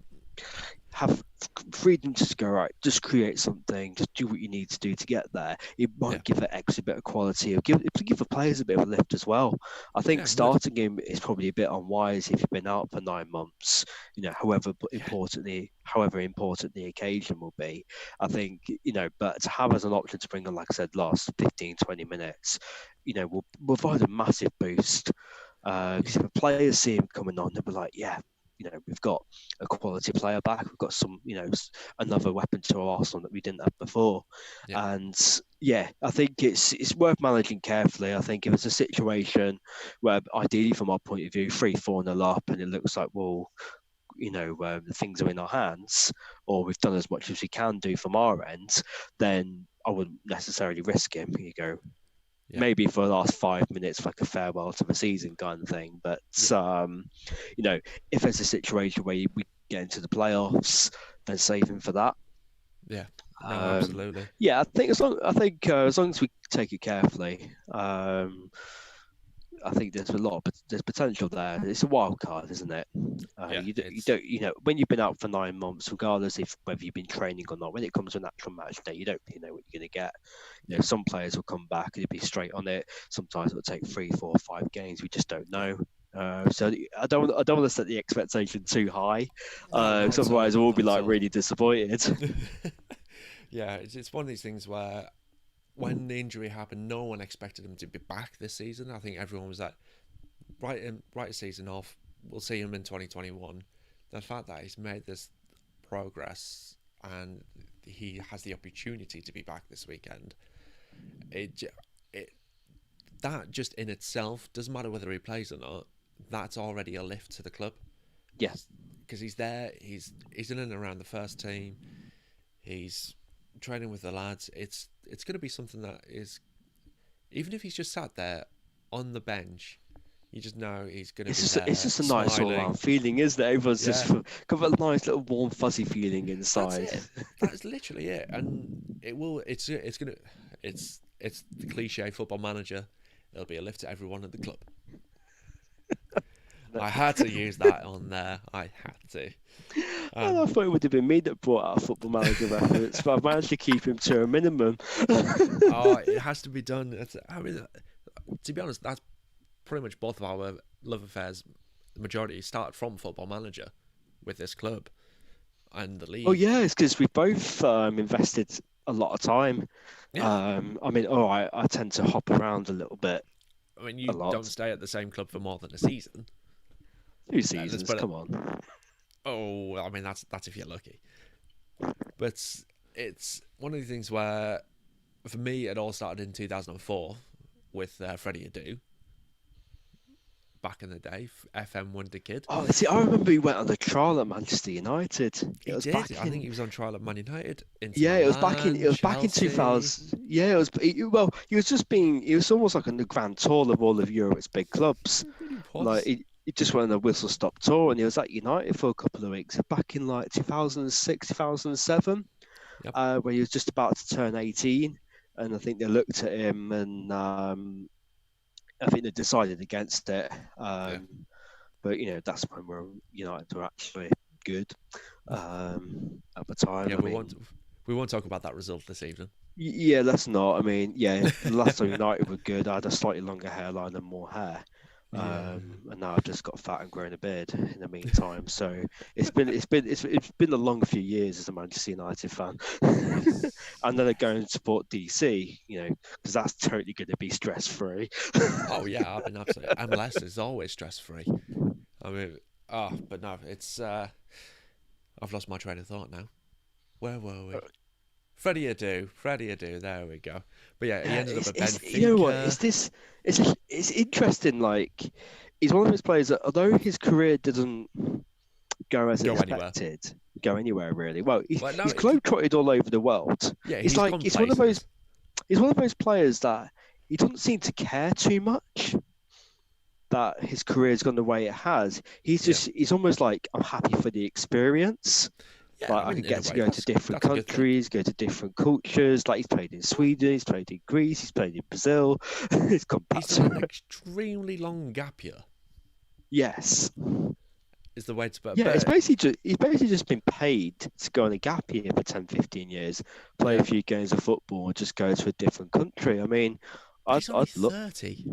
have freedom to just go right. Just create something. Just do what you need to do to get there. It yeah, might give it extra bit of quality. Or give the players a bit of a lift as well. I yeah. think It would. starting him is probably a bit unwise if you've been out for 9 months. Yeah, However important the occasion will be. I think but to have as an option to bring on, like I said, last 15-20 minutes, will provide a massive boost. Because yeah, if the players see him coming on, they'll be like, yeah, we've got a quality player back. We've got another weapon to our arsenal that we didn't have before. yeah, And yeah, I think it's worth managing carefully. I think if it's a situation where, ideally, from our point of view, 3-4-0 up, and it looks like, well, the things are in our hands, or we've done as much as we can do from our end, then I wouldn't necessarily risk him. You go, yeah, maybe for the last 5 minutes, like a farewell to the season kind of thing. But yeah, if it's a situation where we get into the playoffs, then save him for that. yeah. No, absolutely. Yeah, I think as long as we take it carefully, I think there's potential there. It's a wild card, isn't it? Yeah, You it's don't when you've been out for 9 months, regardless if whether you've been training or not. When it comes to an actual match day, you don't really know what you're going to get. yeah, Some players will come back and you'll be straight on it. Sometimes it'll take 3, 4, 5 games. We just don't yeah. know. So I don't want to set the expectation too high, No, not because at all. otherwise we'll be Not at like all. really disappointed. Yeah, it's one of these things where when the injury happened, no one expected him to be back this season. I think everyone was like, write a season off. We'll see him in 2021. The fact that he's made this progress and he has the opportunity to be back this weekend, it that just in itself doesn't matter whether he plays or not. That's already a lift to the club. Yeah, Because he's there. He's in and around the first team. He's training with the lads. It's going to be something that is, even if he's just sat there on the bench, you just know he's going to be there, it's just a nice all smiling. round feeling, isn't it? Everyone's Yeah, just got a nice little warm fuzzy feeling that's inside. it. That's literally it. And it will. It's gonna. It's the cliche football manager. There'll be a lift to everyone at the club. I had to use that on there. I had to. And I thought it would have been me that brought out a football manager reference, but I've managed to keep him to a minimum. Oh, it has to be done. I mean, to be honest, that's pretty much both of our love affairs. The majority started from Football Manager with this club and the league. Oh yeah, it's because we both invested a lot of time. Yeah. I mean, I tend to hop around a little bit, I mean, a you don't lot. stay at the same club for more than a season. 2 seasons, Let's put it. come on. Oh, I mean, that's if you're lucky. But it's one of the things where, for me, it all started in 2004 with Freddie Adu. Back in the day, FM Wonder Kid. Oh, see, I remember he went on the trial at Manchester United. He It was did. back I think in he was on trial at Man United, Inter Yeah, Milan, it was back in Chelsea. 2000. Yeah, he was almost like on the grand tour of all of Europe's big clubs. It really Like was. he just went on a whistle stop tour, and he was at United for a couple of weeks. Back in like 2006, 2007, Yep. where he was just about to turn 18, and I think they looked at him, and I think they decided against it. Yeah. But that's when United were actually good at the time. Yeah. I mean, We won't talk about that result this evening. Yeah, let's not. I mean, yeah, the last time United were good, I had a slightly longer hairline and more hair. Yeah. And now I've just got fat and grown a beard in the meantime. So it's been a long few years as a Manchester United fan. Yes. And then I go and support DC, because that's totally going to be stress free. Oh yeah. I mean, absolutely. MLS is always stress free. I mean, but no, it's. I've lost my train of thought now. Where were we? Freddie Adu. There we go. But yeah, he ended up at Benfica. You know what? It's interesting. Like, he's one of those players that, although his career didn't go as expected, go anywhere really. Well, he's globetrotted all over the world. Yeah, he's one of those players that he doesn't seem to care too much that his career's gone the way it has. He's almost like, I'm happy for the experience. Yeah, like I can get to go to different countries, go to different cultures. Like, he's played in Sweden, he's played in Greece, he's played in Brazil. He's come back. He's done an extremely long gap year. Yes. Is the way to put it. Yeah, he's basically just been paid to go on a gap year for 10, 15 years, play a few games of football, and just go to a different country. I mean, I'd look 30.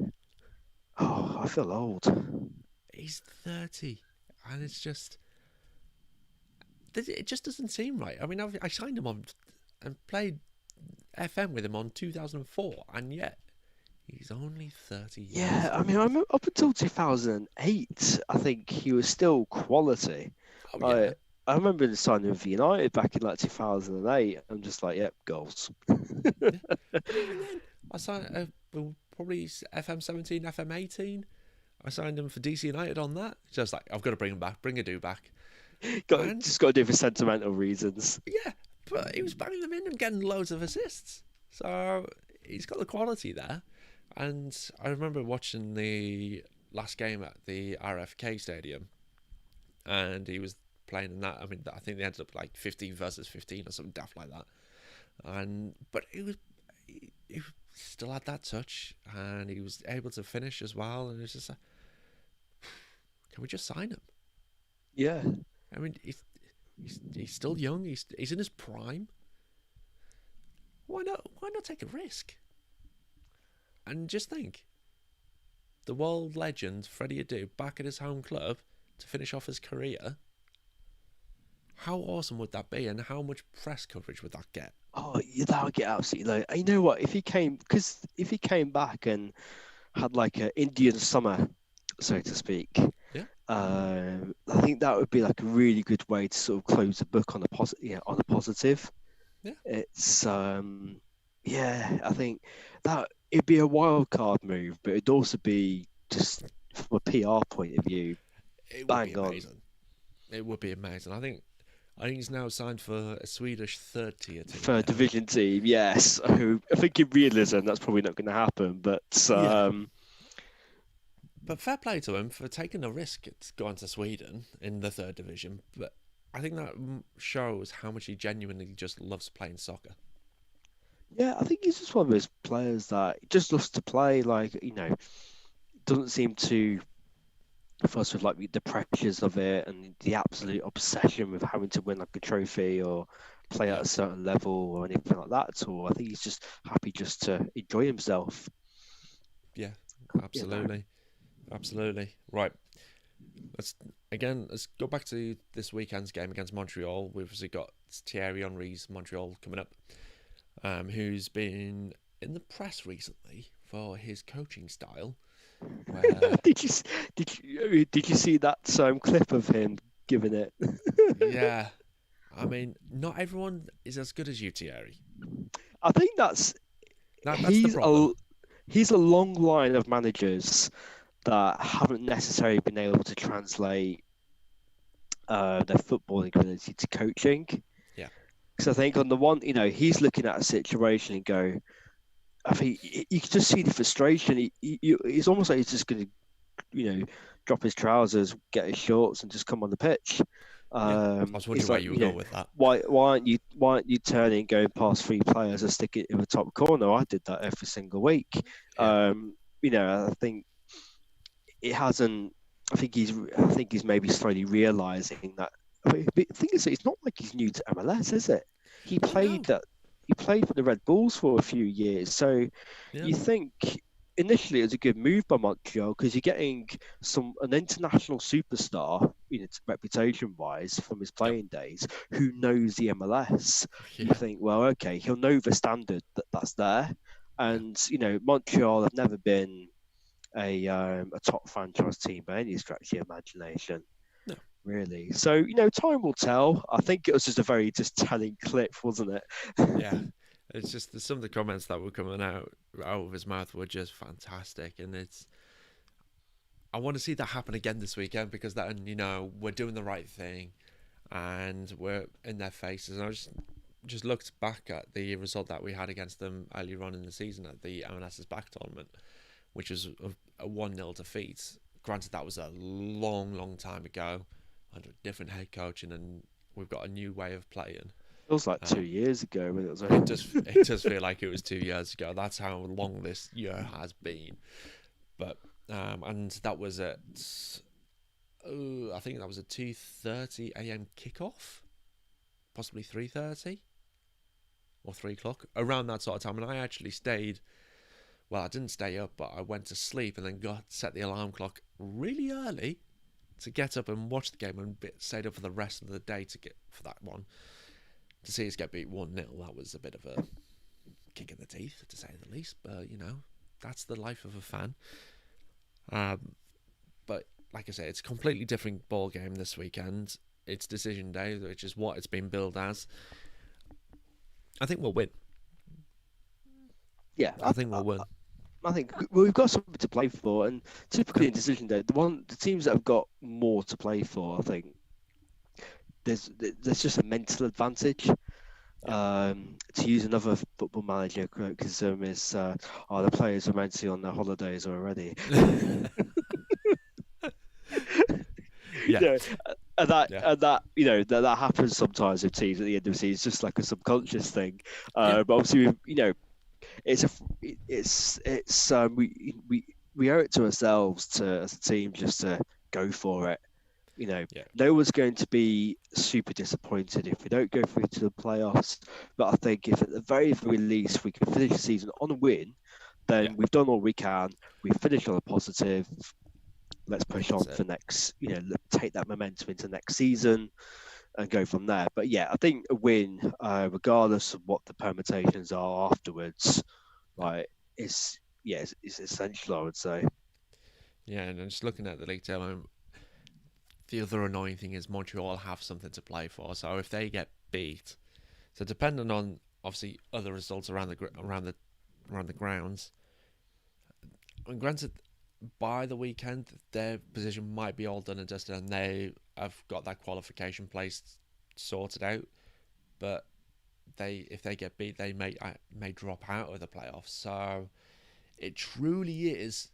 Oh, I feel old. He's 30, and it's just. It just doesn't seem right. I mean, I signed him on and played FM with him on 2004, and yet he's only 30 years. Yeah, I mean, I remember up until 2008, I think he was still quality. Oh, yeah. I remember signing with United back in like 2008. I'm just like, yep, goals. Yeah. But even then, I signed probably FM 17, FM 18. I signed him for DC United on that. Just like, I've got to bring him back, bring Adu back. Just got to do it for sentimental reasons. Yeah, but he was banging them in and getting loads of assists. So he's got the quality there. And I remember watching the last game at the RFK Stadium, and he was playing in that. I mean, I think they ended up like 15 versus 15 or something daft like that. But he still had that touch, and he was able to finish as well. And it's just like, can we just sign him? Yeah. I mean, he's still young. He's in his prime. Why not? Why not take a risk? And just think, the world legend Freddie Adu back at his home club to finish off his career. How awesome would that be, and how much press coverage would that get? Oh, yeah, that would get absolutely low. You know what? If he came back and had like an Indian summer, so to speak, Yeah, I think that would be like a really good way to sort of close the book on a positive. Yeah, on a positive. yeah, It's yeah, I think that it'd be a wild card move, but it'd also be just from a PR point of view, it would be bang on. amazing. It would be amazing. I think he's now signed for a Swedish third tier team Third now. division team, yes. Who I think in realism that's probably not going to happen, but Yeah, but fair play to him for taking a risk at going to Sweden in the third division. But I think that shows how much he genuinely just loves playing soccer. yeah, I think he's just one of those players that just loves to play. Like doesn't seem to fuss with like the pressures of it and the absolute obsession with having to win like a trophy or play at Yeah, a certain level or anything like that at all. I think he's just happy just to enjoy himself. yeah, You know, absolutely, absolutely. Right, let's go back to this weekend's game against Montreal. We've obviously got Thierry Henry's Montreal coming up, who's been in the press recently for his coaching style, where did you did you see that clip of him giving it? yeah, I mean, not everyone is as good as you, Thierry. I think That's the he's problem. he's a long line of managers that haven't necessarily been able to translate their footballing ability to coaching. Yeah, Because I think on the one, he's looking at a situation and go, I think you can just see the frustration. It's almost like he's just going to, drop his trousers, get his shorts, and just come on the pitch. yeah. I was wondering It's where like, you were going with that. why aren't you turning, going past three players and stick it in the top corner? I did that every single week. Yeah, I think it hasn't. I think he's maybe slowly realizing that. I mean, the thing is, it's not like he's new to MLS, is it? He played no, that. He played for the Red Bulls for a few years, so yeah, you think initially it was a good move by Montreal because you're getting an international superstar, reputation wise from his yep, playing days, who knows the MLS. You yeah, think, well, okay, he'll know the standard that's there, yeah. and Montreal have never been a top franchise team by any stretch of the imagination, No, really. So time will tell. I think it was just a very just telling clip, wasn't it? yeah. It's just some of the comments that were coming out of his mouth were just fantastic, and I want to see that happen again this weekend because then we're doing the right thing, and we're in their faces. And I just looked back at the result that we had against them earlier on in the season at the MLS's back tournament, which was a 1-0 defeat. Granted, that was a long, long time ago under a different head coach, and then we've got a new way of playing. Feels like Uh, 2 years ago when it was. it does feel like it was 2 years ago. That's how long this year has been. But and that was at I think that was a 2:30 a.m. kickoff, possibly 3:30 or 3 o'clock, around that sort of time. And I actually stayed. Well, I didn't stay up, but I went to sleep and then set the alarm clock really early to get up and watch the game and stayed up for the rest of the day to get for that one to see us get beat 1-0. That was a bit of a kick in the teeth, to say the least. But that's the life of a fan. But like I say, it's a completely different ball game this weekend. It's decision day, which is what it's been billed as. I think we'll win. Yeah, I think we'll win. I think we've got something to play for, and typically Yep. in decision day, the teams that have got more to play for, I think there's just a mental advantage. Yep. To use another football manager criticism is, the players are mentally on their holidays already. Yeah. you know, Yeah, and that that happens sometimes with teams at the end of the season. It's just like a subconscious thing. yeah, But obviously, it's a we owe it to ourselves to as a team just to go for it. You know, yeah, no one's going to be super disappointed if we don't go through to the playoffs. But I think if at the very least we can finish the season on a win, yeah. then we've done all we can. We finished on a positive. Let's push That's on it. for next, take that momentum into next season and go from there. But yeah, I think a win, regardless of what the permutations are afterwards, Yeah, like is essential. I would say. yeah. And then just looking at the league table, the other annoying thing is Montreal have something to play for. So if they get beat, so depending on obviously other results around the grounds, and granted, by the weekend their position might be all done and dusted, and they have got that qualification place sorted out. But if they get beat, they may drop out of the playoffs. So it truly is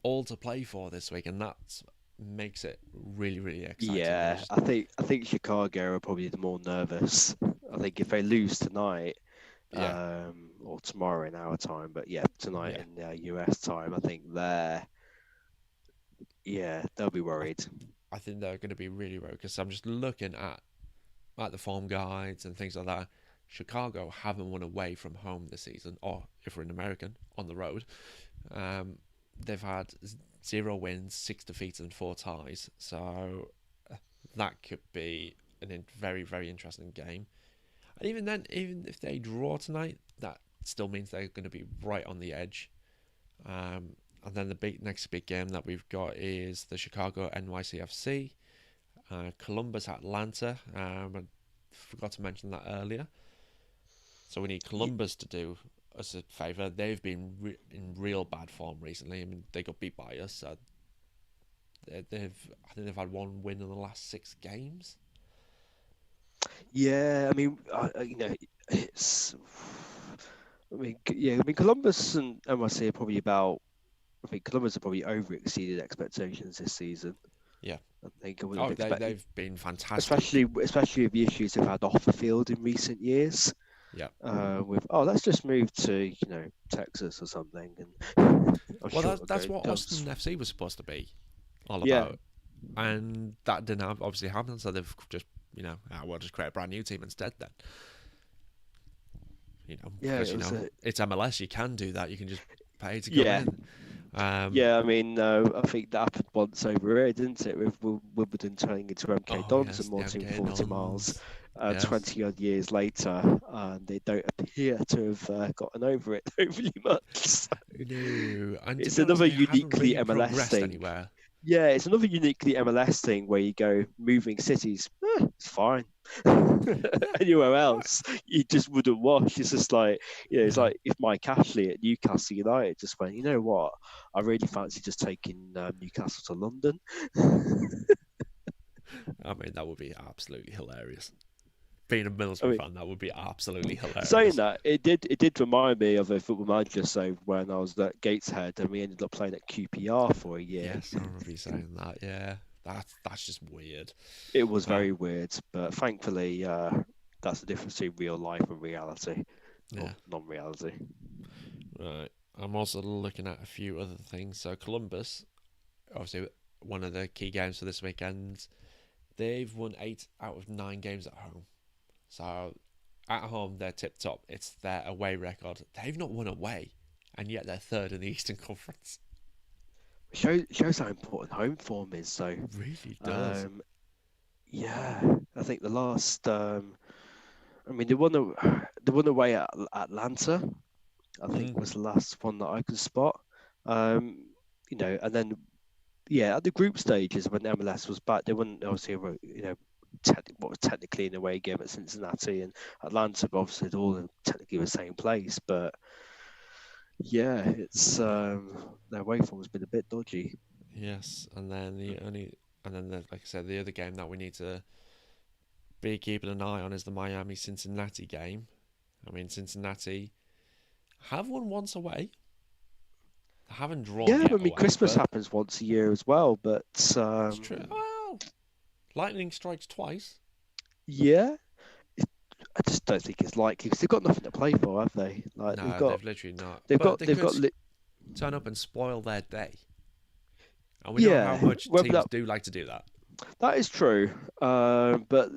all to play for this week, and that makes it really really exciting. And Yeah, just I think Chicago are probably the more nervous. I think if they lose tonight, yeah, or tomorrow in our time, but yeah, tonight yeah. in US time, I think they'll be I, worried. I think they're going to be really rogue because I'm just looking at the form guides and things like that. Chicago haven't won away from home this season, or if we're an American, on the road. Um, they've had 0 wins, 6 defeats, and 4 ties. So that could be very, very interesting game. And even then, even if they draw tonight, that still means they're going to be right on the edge. And then the next big game that we've got is the Chicago NYCFC, Columbus Atlanta. I forgot to mention that earlier. So we need Y- Columbus to do us a favour. They've been in real bad form recently. I mean, they got beat by us. So I think they've had 1 win in the last 6 games. Yeah, I mean, it's. I mean, Columbus and NYC are probably about. I think Columbus have probably over exceeded expectations this season. Yeah. I think I would have Oh, expected, they've been fantastic. especially with the issues they've had off the field in recent years. Yeah. With let's just move to Texas or something, and I'm Well, sure that's it'll what go. Austin FC was supposed to be all Yeah, about, and that didn't obviously happen. So they've just we'll just create a brand new team instead. Then yeah, because it was a it's MLS. You can do that. You can just pay to go yeah, in. Um, yeah. I mean, I think that happened once over here, didn't it? With Wimbledon turning into MK oh Dons and yes, the more than MK 40 miles, Dons. Yes. 20 odd years later, and they don't appear to have gotten over it overly much. No, and to It's be honest, another they haven't uniquely really MLS progressed thing. anywhere. Yeah, it's another uniquely MLS thing where you go moving cities, it's fine. Anywhere else, you just wouldn't watch. It's just like, it's No, like if Mike Ashley at Newcastle United just went, you know what, I really fancy just taking Newcastle to London. I mean that would be absolutely hilarious. Being a I Middlesbrough mean, fan, that would be absolutely saying hilarious. that, it did remind me of a football manager. So when I was at Gateshead and we ended up playing at QPR for a year, Yes, I remember you saying that. Yeah, that's just weird. it was Uh, very weird. But thankfully, that's the difference between real life and reality, or yeah, non-reality. right. I'm also looking at a few other things. So Columbus, obviously one of the key games for this weekend. They've won 8 out of 9 games at home. So at home they're tip top. It's their away record. They've not won away, and yet they're third in the Eastern Conference. Shows how important home form is. So, Really does. um, yeah, I think the last, I mean, they won away at Atlanta. I think Mm. was the last one that I could spot. Um, and then at the group stages when MLS was back, they won obviously what was technically an away game at Cincinnati and Atlanta, but obviously they're all in technically the same place. But yeah, it's Yeah. their away form has been a bit dodgy. Yes, and then like I said, the other game that we need to be keeping an eye on is the Miami Cincinnati game. I mean, Cincinnati have won once away. They haven't drawn Yeah, yet I mean away, Christmas but happens once a year as well, but it's true. Well, Lightning strikes twice. Yeah, I just don't think it's likely because they've got nothing to play for, have they? Like No, they've literally not. they've But got, they they've could got. Li- turn up and spoil their day. And we know how yeah, much whether teams that do like to do that. that is true, but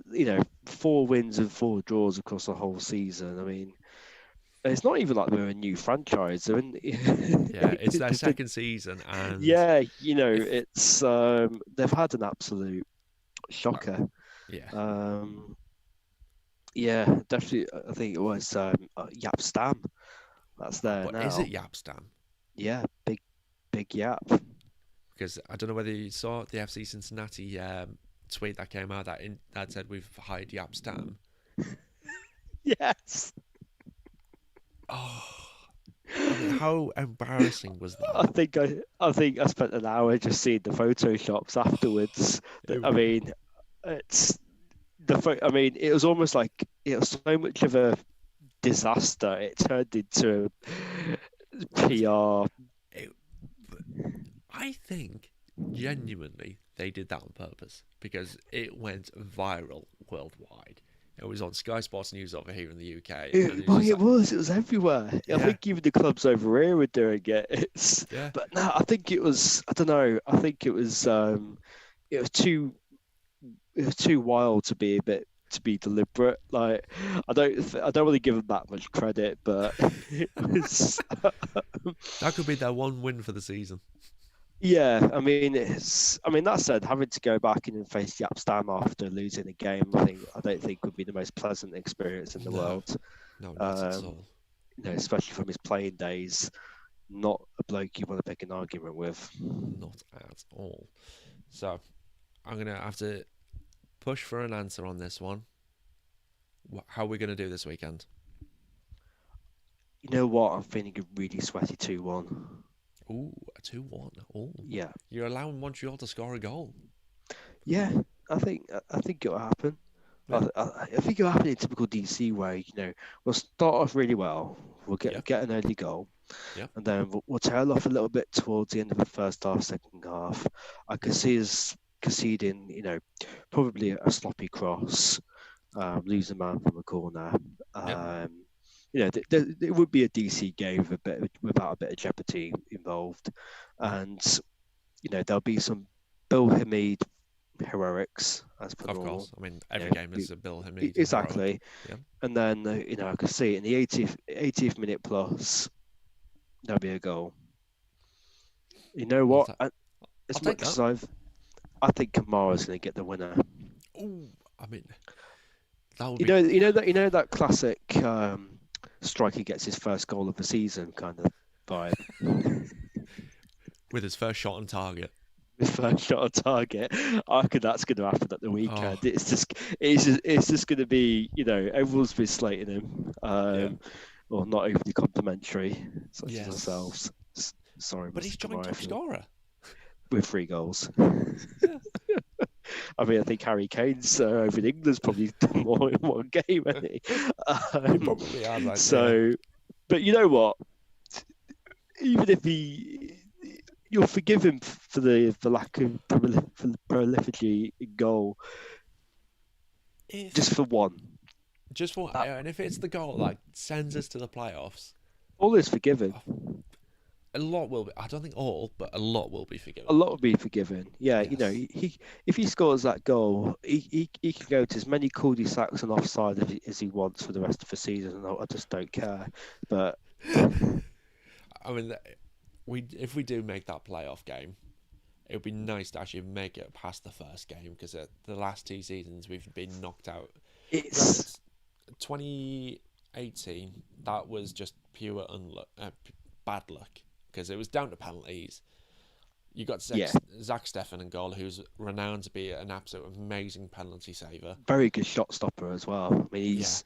4 wins and 4 draws across the whole season. I mean, it's not even like we're a new franchise. I mean, Yeah, it's their they've been, second season, and yeah, if it's they've had an absolute shocker. yeah, Um, yeah, definitely. I think it was Yap Stam. That's there but is it now. Yapstam? Yeah, big Yap. Because I don't know whether you saw the FC Cincinnati tweet that came out that said we've hired Yapstam. Yes. Oh, I mean, how embarrassing was that? I think I spent an hour just seeing the photoshops afterwards. It, I mean, it's I mean, it was almost like it was so much of a disaster. It turned into a PR. it, I think genuinely they did that on purpose because it went viral worldwide. It was on Sky Sports News over here in the UK, and it's Well, just it like, was. It was everywhere. I yeah, think even the clubs over here were doing it. yeah. But no, I think it was. I don't know. I think it was. It was too. It was too wild to be a bit to be deliberate. Like I don't really give them that much credit, but it was. That could be their one win for the season. Yeah, I mean, I mean, that said, having to go back in and face Jaap Stam after losing a game, I don't think would be the most pleasant experience in the No, world. no, not at Um, all. especially from his playing days, not a bloke you want to pick an argument with. Not at all. So I'm gonna have to push for an answer on this one. How are we gonna do this weekend? You know what? I'm feeling a really sweaty 2-1. Ooh, a 2-1. Ooh, Yeah, you're allowing Montreal to score a goal. yeah. I think it'll happen. Yeah, I think it'll happen in typical DC where we'll start off really well. We'll yeah, get an early goal, yeah, and then we'll tail off a little bit towards the end of the first half, second half. I could yeah. see us conceding, probably a sloppy cross, losing man from a corner. Yeah, It would be a DC game with without a bit of jeopardy involved, yeah. and there'll be some Bill Hamid heroics as per Of normal. course. I mean, every You game know, is a Bill Hamid heroic. exactly. Yeah, And then I could see it in the 80th minute plus there'll be a goal. You know I'll what? ta- I'll As take much that. as I think Kamara's going to get the winner. Ooh, I mean, that would You be know, that classic striker gets his first goal of the season kind of vibe. with his first shot on target. His first shot on target. I reckon that's going to happen at the Oh, weekend. It's just going to be everyone's been slating him, yeah, or not overly complimentary, such as yes. ourselves. Sorry, But he's Mr. joint Kamara, top scorer. with 3 goals. Yeah, I mean, I think Harry Kane's over in England's probably done more in one game, hasn't he? he Um, probably has. Yeah, so, but you know what? Even if you'll forgive him for the lack of prolificity in goal, if just for one. just for That and if it's the goal that sends us to the playoffs, all is forgiven. a lot will be. I don't think all, but a lot will be A forgiven. lot will be forgiven. Yeah, Yes. he if he scores that goal, he can go to as many cul-de-sacs and offside as he wants for the rest of the season, and I just don't care. But I mean, we if we do make that playoff game, it would be nice to actually make it past the first game because the last 2 seasons we've been knocked out. Granted, it's 2018 that was just pure bad luck because it was down to penalties. You got yeah, Zach Steffen in goal, who's renowned to be an absolute amazing penalty saver. very good shot stopper as well. I mean, Yeah, he's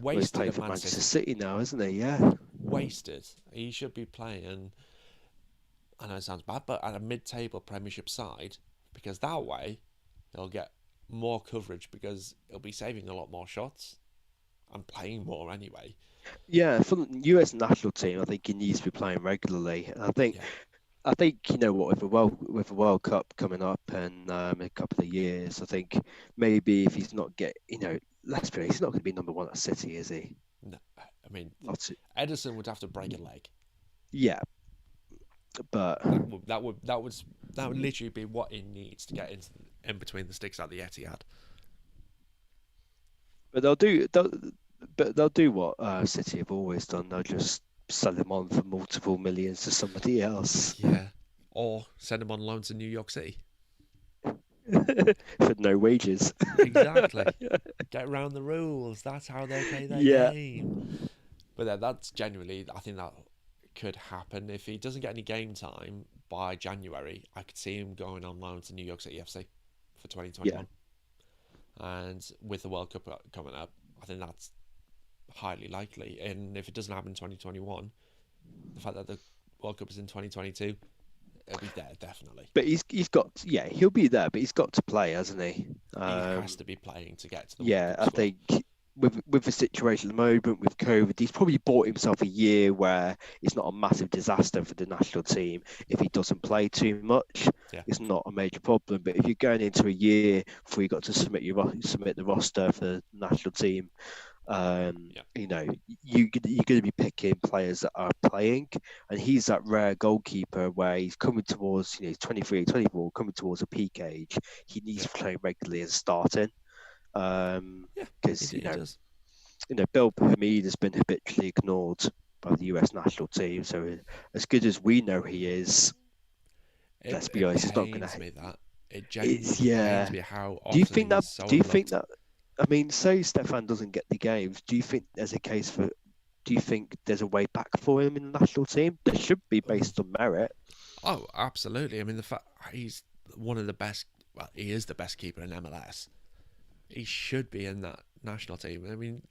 wasted playing at for Man Manchester City. City now, isn't he? Yeah, Wasted. He should be playing. I know it sounds bad, but at a mid-table Premiership side, because that way he'll get more coverage because he'll be saving a lot more shots and playing more anyway. yeah. For the US national team, I think he needs to be playing regularly. And Yeah, I think you know what with the World Cup coming up in a couple of years, I think maybe if he's not let's be honest, he's not going to be number one at City, is he? No, I mean, Not to, Edison would have to break a leg. yeah, but That would literally be what he needs to get into in between the sticks at the Etihad. but they'll do what City have always done. They'll just sell him on for multiple millions to somebody else Yeah, or send him on loan to New York City. for no wages. Exactly. Get around the rules. That's how they play their Yeah, game. But that's genuinely, I think that could happen. If he doesn't get any game time by January, I could see him going on loan to New York City FC for yeah. 2021. And with the World Cup coming up, I think that's highly likely. And if it doesn't happen in 2021, the fact that the World Cup is in 2022, it'll be there definitely. But he'll be there, but he's got to play, hasn't he? He has to be playing to get to the World Yeah, Cup I squad. think with the situation at the moment with COVID, he's probably bought himself a year where it's not a massive disaster for the national team if he doesn't play too much. Yeah, It's not a major problem. But if you're going into a year before you got to submit the roster for the national team, yeah, you know, you're going to be picking players that are playing, and he's that rare goalkeeper where he's coming towards, he's 23, 24, coming towards a peak age. He needs yeah, to play regularly and starting. yeah. Because He does. Bill Hamid has been habitually ignored by the US national team. So as good as we know he is, let's be It honest, it's not going pains to. me that it It's genuinely pains yeah. me how Do you often think he's that? so Do you think overlooked. that? I mean, say Stefan doesn't get the games. Do you think there's a case for? Do you think there's a way back for him in the national team? There should be Oh, based on merit. oh, absolutely. I mean, the fact he's one of the best. Well, he is the best keeper in MLS. He should be in that national team. I mean,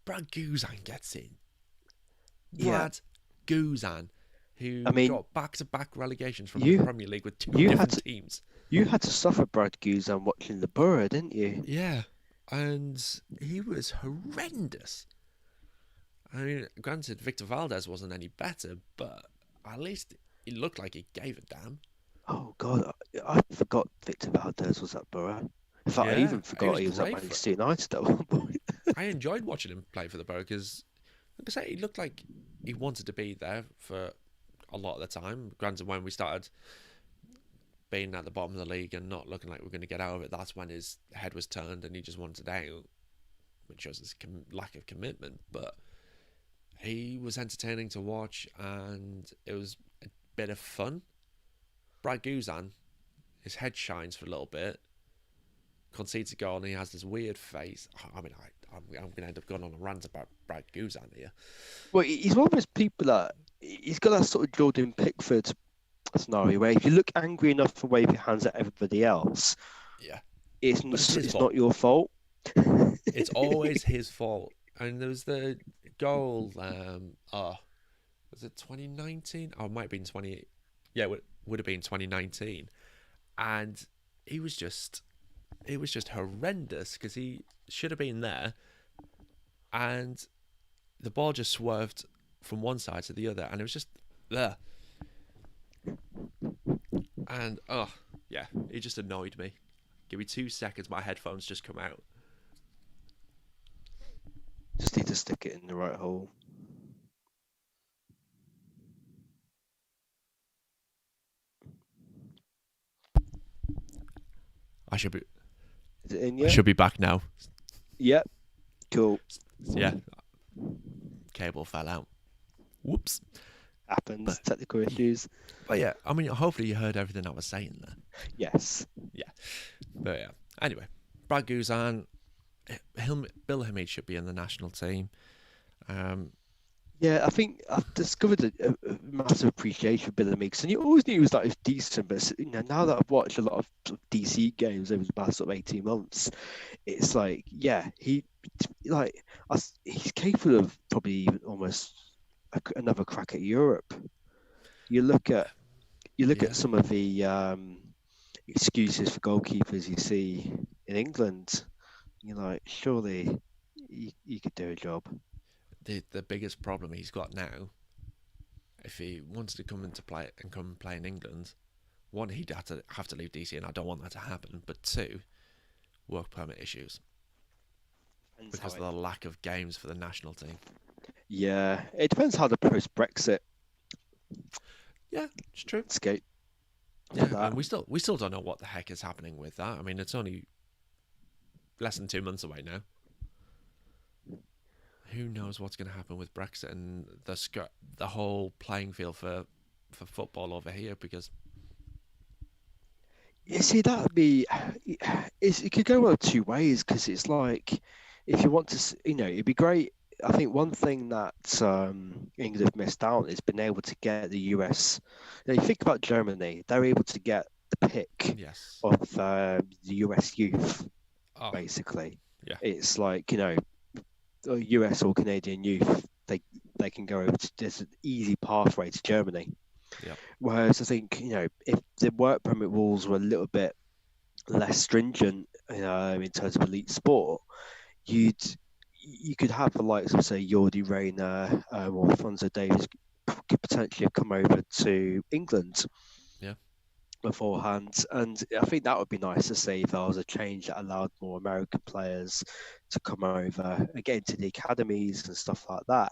Brad Guzan gets in. Yeah. Brad Guzan, I who mean, got back-to-back relegations from the you Premier League with two you had different to teams. you had to suffer Brad Guzan watching the Borough, didn't you? Yeah, and he was horrendous. I mean, granted, Victor Valdez wasn't any better, but at least it looked like he gave a damn. Oh God, I forgot Victor Valdez was at Borough. In fact, I Yeah, even he forgot was he was at great for it. Manchester United at one point. I enjoyed watching him play for the Borough because, like I say, he looked like he wanted to be there for a lot of the time. Granted, when we started being at the bottom of the league and not looking like we are going to get out of it, that's when his head was turned and he just wanted out, which shows his lack of commitment. But he was entertaining to watch and it was a bit of fun. Brad Guzan, his head shines for a little bit, concedes a goal, and he has this weird face. I mean, I'm going to end up going on a rant about Brad Guzan here. Well, he's one of those people that he's got that sort of Jordan Pickford scenario where if you look angry enough to wave your hands at everybody else, Yeah, it's but it's his it's fault. not your fault. It's always his fault. And there was the goal. Was it 2019? Oh, it might have been 20. Yeah, it would have been 2019. And he was just, it was just horrendous because he should have been there, and the ball just swerved from one side to the other, and it was just there. And yeah, it just annoyed me. Give me 2 seconds, my headphones just come out. Just need to stick it in the right hole. I should be, Is it in I yet? should be back now. Yep. Cool. Yeah, cable fell out. Whoops. Happens. But Technical issues. but yeah, I mean, hopefully you heard everything I was saying there. Yes. Yeah, but yeah. Anyway, Brad Guzan, Bill Hamid should be in the national team. Um, Yeah, I think I've discovered a massive appreciation for Billy Mix, and you always knew he was like decent, but now that I've watched a lot of, DC games over the past 18 months, it's like, yeah, like he's capable of probably even almost another crack at Europe. You look at yeah, some of the excuses for goalkeepers you see in England. You're like, surely you could do a job. the biggest problem he's got now if he wanted to come into play and come play in England, one, he'd have to leave DC, and I don't want that to happen. But two, work permit issues Depends how because of it. the lack of games for the national team. Yeah, it depends how the post-Brexit Yeah, it's true. landscape for Yeah, that. and we still don't know what the heck is happening with that. I mean, it's only less than 2 months away now. Who knows what's going to happen with Brexit and the whole playing field for football over here? Because You see, that'd be it could go one of two ways because it's like if you want to, it'd be great. I think one thing that England have missed out is being able to get the US. You think about Germany; they're able to get the pick yes, of the US youth. oh Basically, yeah, it's like US or Canadian youth. They can go over to there's an easy pathway to Germany. yeah, Whereas I think if the work permit rules were a little bit less stringent in terms of elite sport, you'd you could have the likes of say Jordi Reyna or Alfonso Davies could potentially have come over to England yeah, beforehand, and I think that would be nice to see if there was a change that allowed more American players to come over and get into the academies and stuff like that.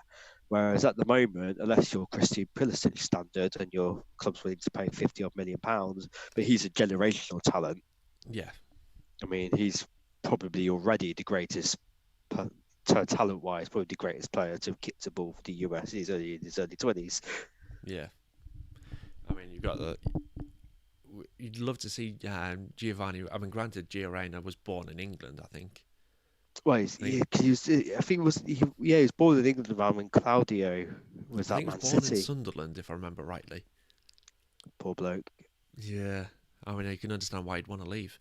Whereas at the moment, unless you're Christian Pulisic standard and your club's willing to pay 50 odd million pounds, but he's a generational talent. yeah, I mean, he's probably already the greatest, talent-wise, probably the greatest player to have kicked the ball for the US. He's only in his early 20s. yeah. I mean, you've got the. You'd love to see Giovanni. I mean, granted, Gio Reyna was born in England, I think. Well, I think, he was. I think it was. He was born in England around when Claudio was I think at he was Man born in City. Sunderland, if I remember rightly. Poor bloke. Yeah, I mean, you can understand why he'd want to leave.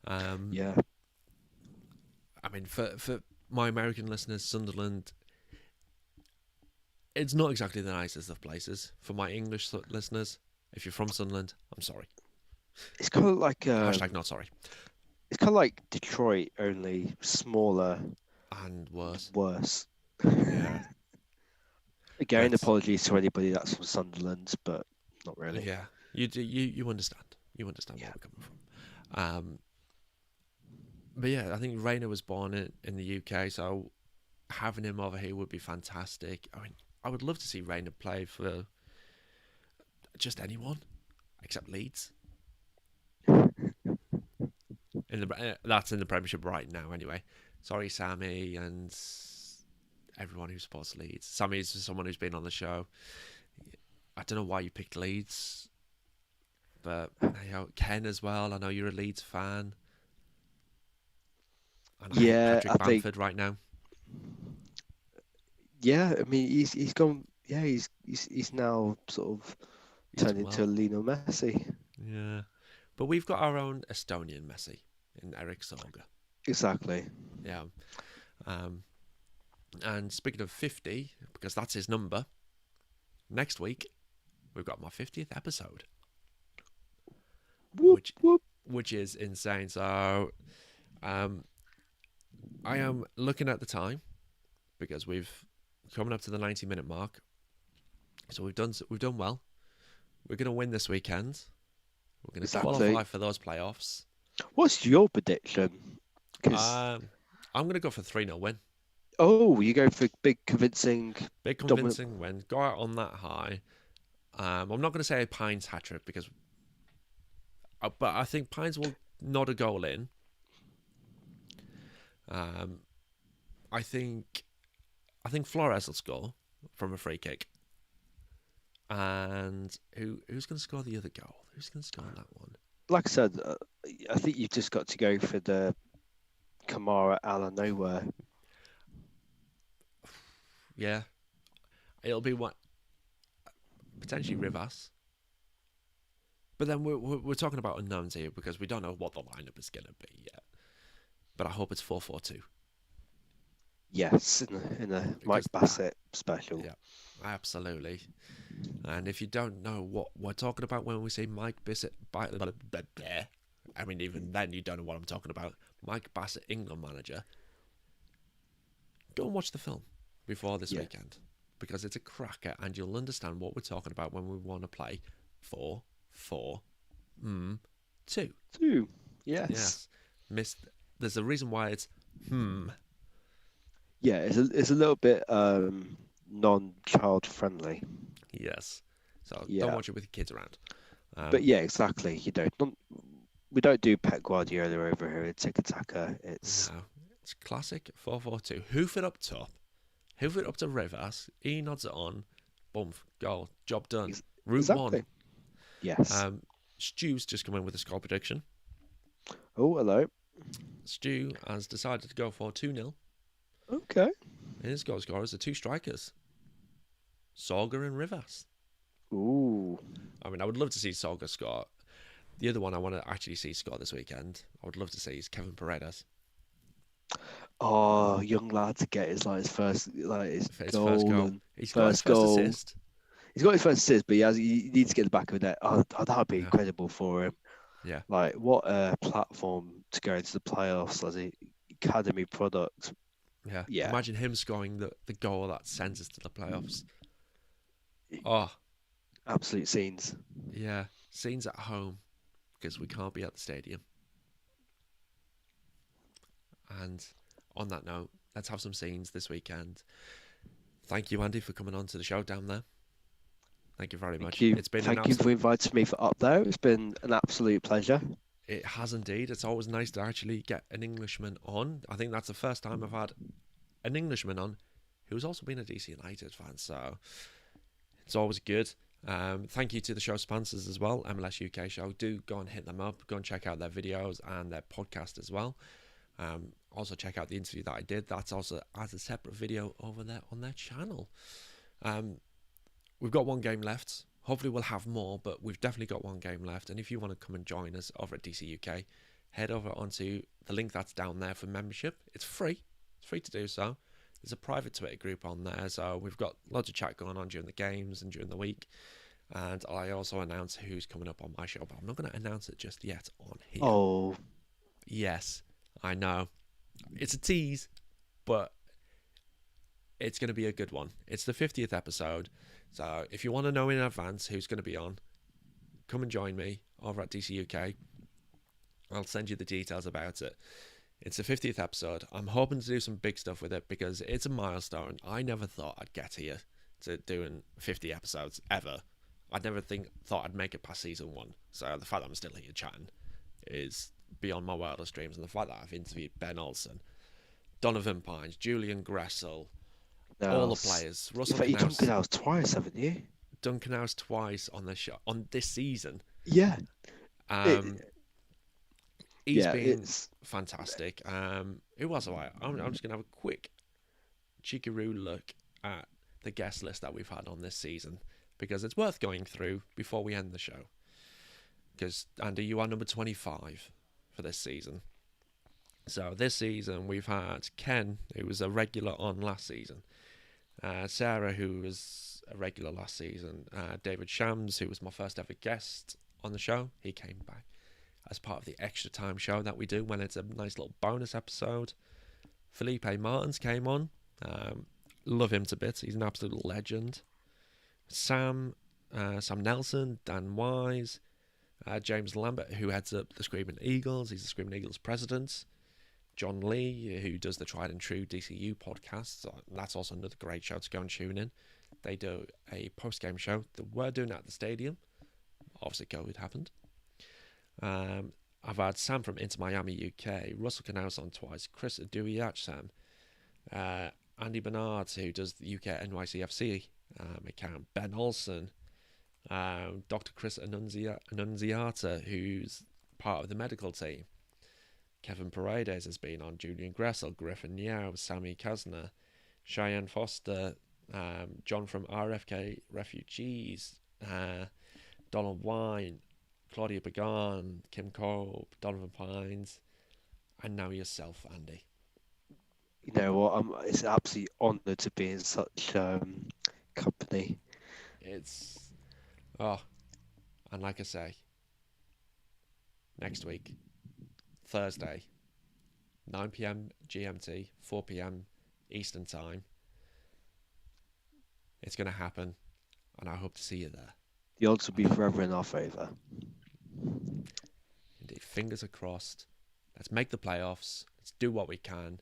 Um, Yeah. I mean, for my American listeners, Sunderland, it's not exactly the nicest of places. For my English listeners, if you're from Sunderland, I'm sorry. It's kind of like Hashtag not sorry. it's kind of like Detroit, only smaller, And worse. worse. Yeah. Again, But apologies to anybody that's from Sunderland, but not really. yeah, you understand. You understand where Yeah. we're coming from. But yeah, I think Rayner was born in the UK, so having him over here would be fantastic. I mean, I would love to see Rayner play for just anyone except Leeds. That's in the Premiership right now, anyway. Sorry, Sammy, and everyone who supports Leeds. Sammy's someone who's been on the show. I don't know why you picked Leeds, but Ken as well. I know you're a Leeds fan, and I hate Yeah, I Patrick think. Bamford right now. Yeah, I mean he's gone. Yeah, he's now sort of He's turned done into well. Lionel Messi. Yeah, but we've got our own Estonian Messi in Eric Sorga. Exactly. Yeah, and speaking of 50, because that's his number. Next week, we've got my 50th episode, Whoop whoop. which is insane. So, I am looking at the time because we've coming up to the 90-minute mark. So we've done well. We're going to win this weekend. We're going to Exactly. qualify for those playoffs. What's your prediction? Because I'm going to go for 3-0 win. you go for big convincing. Big Dominant. convincing win. Go out on that high. I'm not going to say Pines hat trick because, but I think Pines will nod a goal in. I think Flores will score from a free kick. And who's going to score the other goal? Who's going to score that one? Like I said, I think you've just got to go for the Kamara out of nowhere. Yeah, it'll be what potentially Rivas. But then we're talking about unknowns here because we don't know what the lineup is going to be yet. But I hope it's 4-4-2. Yes, in a Mike Bassett special. Yeah, absolutely. And if you don't know what we're talking about when we say Mike Bassett, I mean, even then you don't know what I'm talking about. Mike Bassett, England manager. Go and watch the film before this weekend. because it's a cracker, and you'll understand what we're talking about when we want to play 4-4-2. 2. Yes. Yes, missed. There's a reason why it's Yeah, it's a little bit non-child friendly. Yes, so don't Yeah. watch it with your kids around. But yeah, exactly. We don't do Pep Guardiola over here at Tiki Taka. It's No, it's classic 4-4-2. Hoof it up top. Hoof it up to Rivas. He nods it on. Boom, goal. Job done. Route exactly. 1. Yes. Stu's just come in with a score prediction. Oh, hello. Stu has decided to go for 2-0. Okay. And his goal scorers are 2 strikers. Sorga and Rivas. Ooh. I mean, I would love to see Sorga score. The other one I want to actually see score this weekend, I would love to see, is Kevin Paredes. Oh, young lad to get his first his His goal. first goal. And He's got his first goal. assist. He's got his first assist, but he needs to get the back of the net. Oh, that would be incredible for him. Yeah. Like, what a platform to go into the playoffs as a academy product. Yeah. Yeah. Imagine him scoring the goal that sends us to the playoffs. Oh. Absolute scenes. Yeah. Scenes at home because we can't be at the stadium. And on that note, let's have some scenes this weekend. Thank you, Andy, for coming on to the show down there. Thank you very much. Thank you. It's been Thank you for inviting me for Up There. It's been an absolute pleasure. It has indeed. It's always nice to actually get an Englishman on. I think that's the first time I've had an Englishman on who's also been a DC United fan, so it's always good. Thank you to the show sponsors as well, MLS UK Show. Do go and hit them up. Go and check out their videos and their podcast as well. Also check out the interview that I did. That's also as a separate video over there on their channel. We've got one game left. Hopefully we'll have more, but we've definitely got one game left. And if you want to come and join us over at DC UK, head over onto the link that's down there for membership. It's free. It's free to do so. There's a private Twitter group on there, so we've got lots of chat going on during the games and during the week. And I also announce who's coming up on my show, but I'm not going to announce it just yet on here. Oh. Yes, I know. It's a tease, but it's going to be a good one. It's the 50th episode, so if you want to know in advance who's going to be on, come and join me over at DC UK. I'll send you the details about it. It's the 50th episode. I'm hoping to do some big stuff with it because it's a milestone. I never thought I'd get here to doing 50 episodes ever. I'd never thought I'd make it past season 1. So the fact that I'm still here chatting is beyond my wildest dreams. And the fact that I've interviewed Ben Olsen, Donovan Pines, Julian Gressel, all the players. Russell Knaus. You've done Knaus twice, haven't you? Done Knaus twice on the show on this season. Yeah. He's been fantastic. It was alright. I'm just gonna have a quick cheekaroo look at the guest list that we've had on this season because it's worth going through before we end the show. Because Andy, you are number 25 for this season. So this season we've had Ken, who was a regular on last season. Sarah, who was a regular last season. David Shams, who was my first ever guest on the show. He came back as part of the extra time show that we do when it's a nice little bonus episode. Felipe Martins came on. Love him to bits. He's an absolute legend. Sam Nelson, Dan Wise, James Lambert, who heads up the Screaming Eagles. He's the Screaming Eagles president. John Lee, who does the Tried and True DCU podcast. So that's also another great show to go and tune in. They do a post-game show that we're doing at the stadium. Obviously, COVID happened. I've had Sam from Inter Miami UK, Russell Knaus on twice, Chris Aduiachsam, Andy Bernard, who does the UK NYCFC account, Ben Olsen, Dr. Chris Annunziata, who's part of the medical team. Kevin Paredes has been on, Julian Gressel, Griffin Yao, Sammy Kazner, Cheyenne Foster, John from RFK Refugees, Donald Wine, Claudia Began, Kim Kolb, Donovan Pines, and now yourself, Andy. You know what? It's an absolute honour to be in such company. And like I say, next week, Thursday, 9 p.m. GMT, 4 p.m. Eastern Time. It's going to happen, and I hope to see you there. The odds will be forever in our favour. Indeed, fingers are crossed. Let's make the playoffs. Let's do what we can.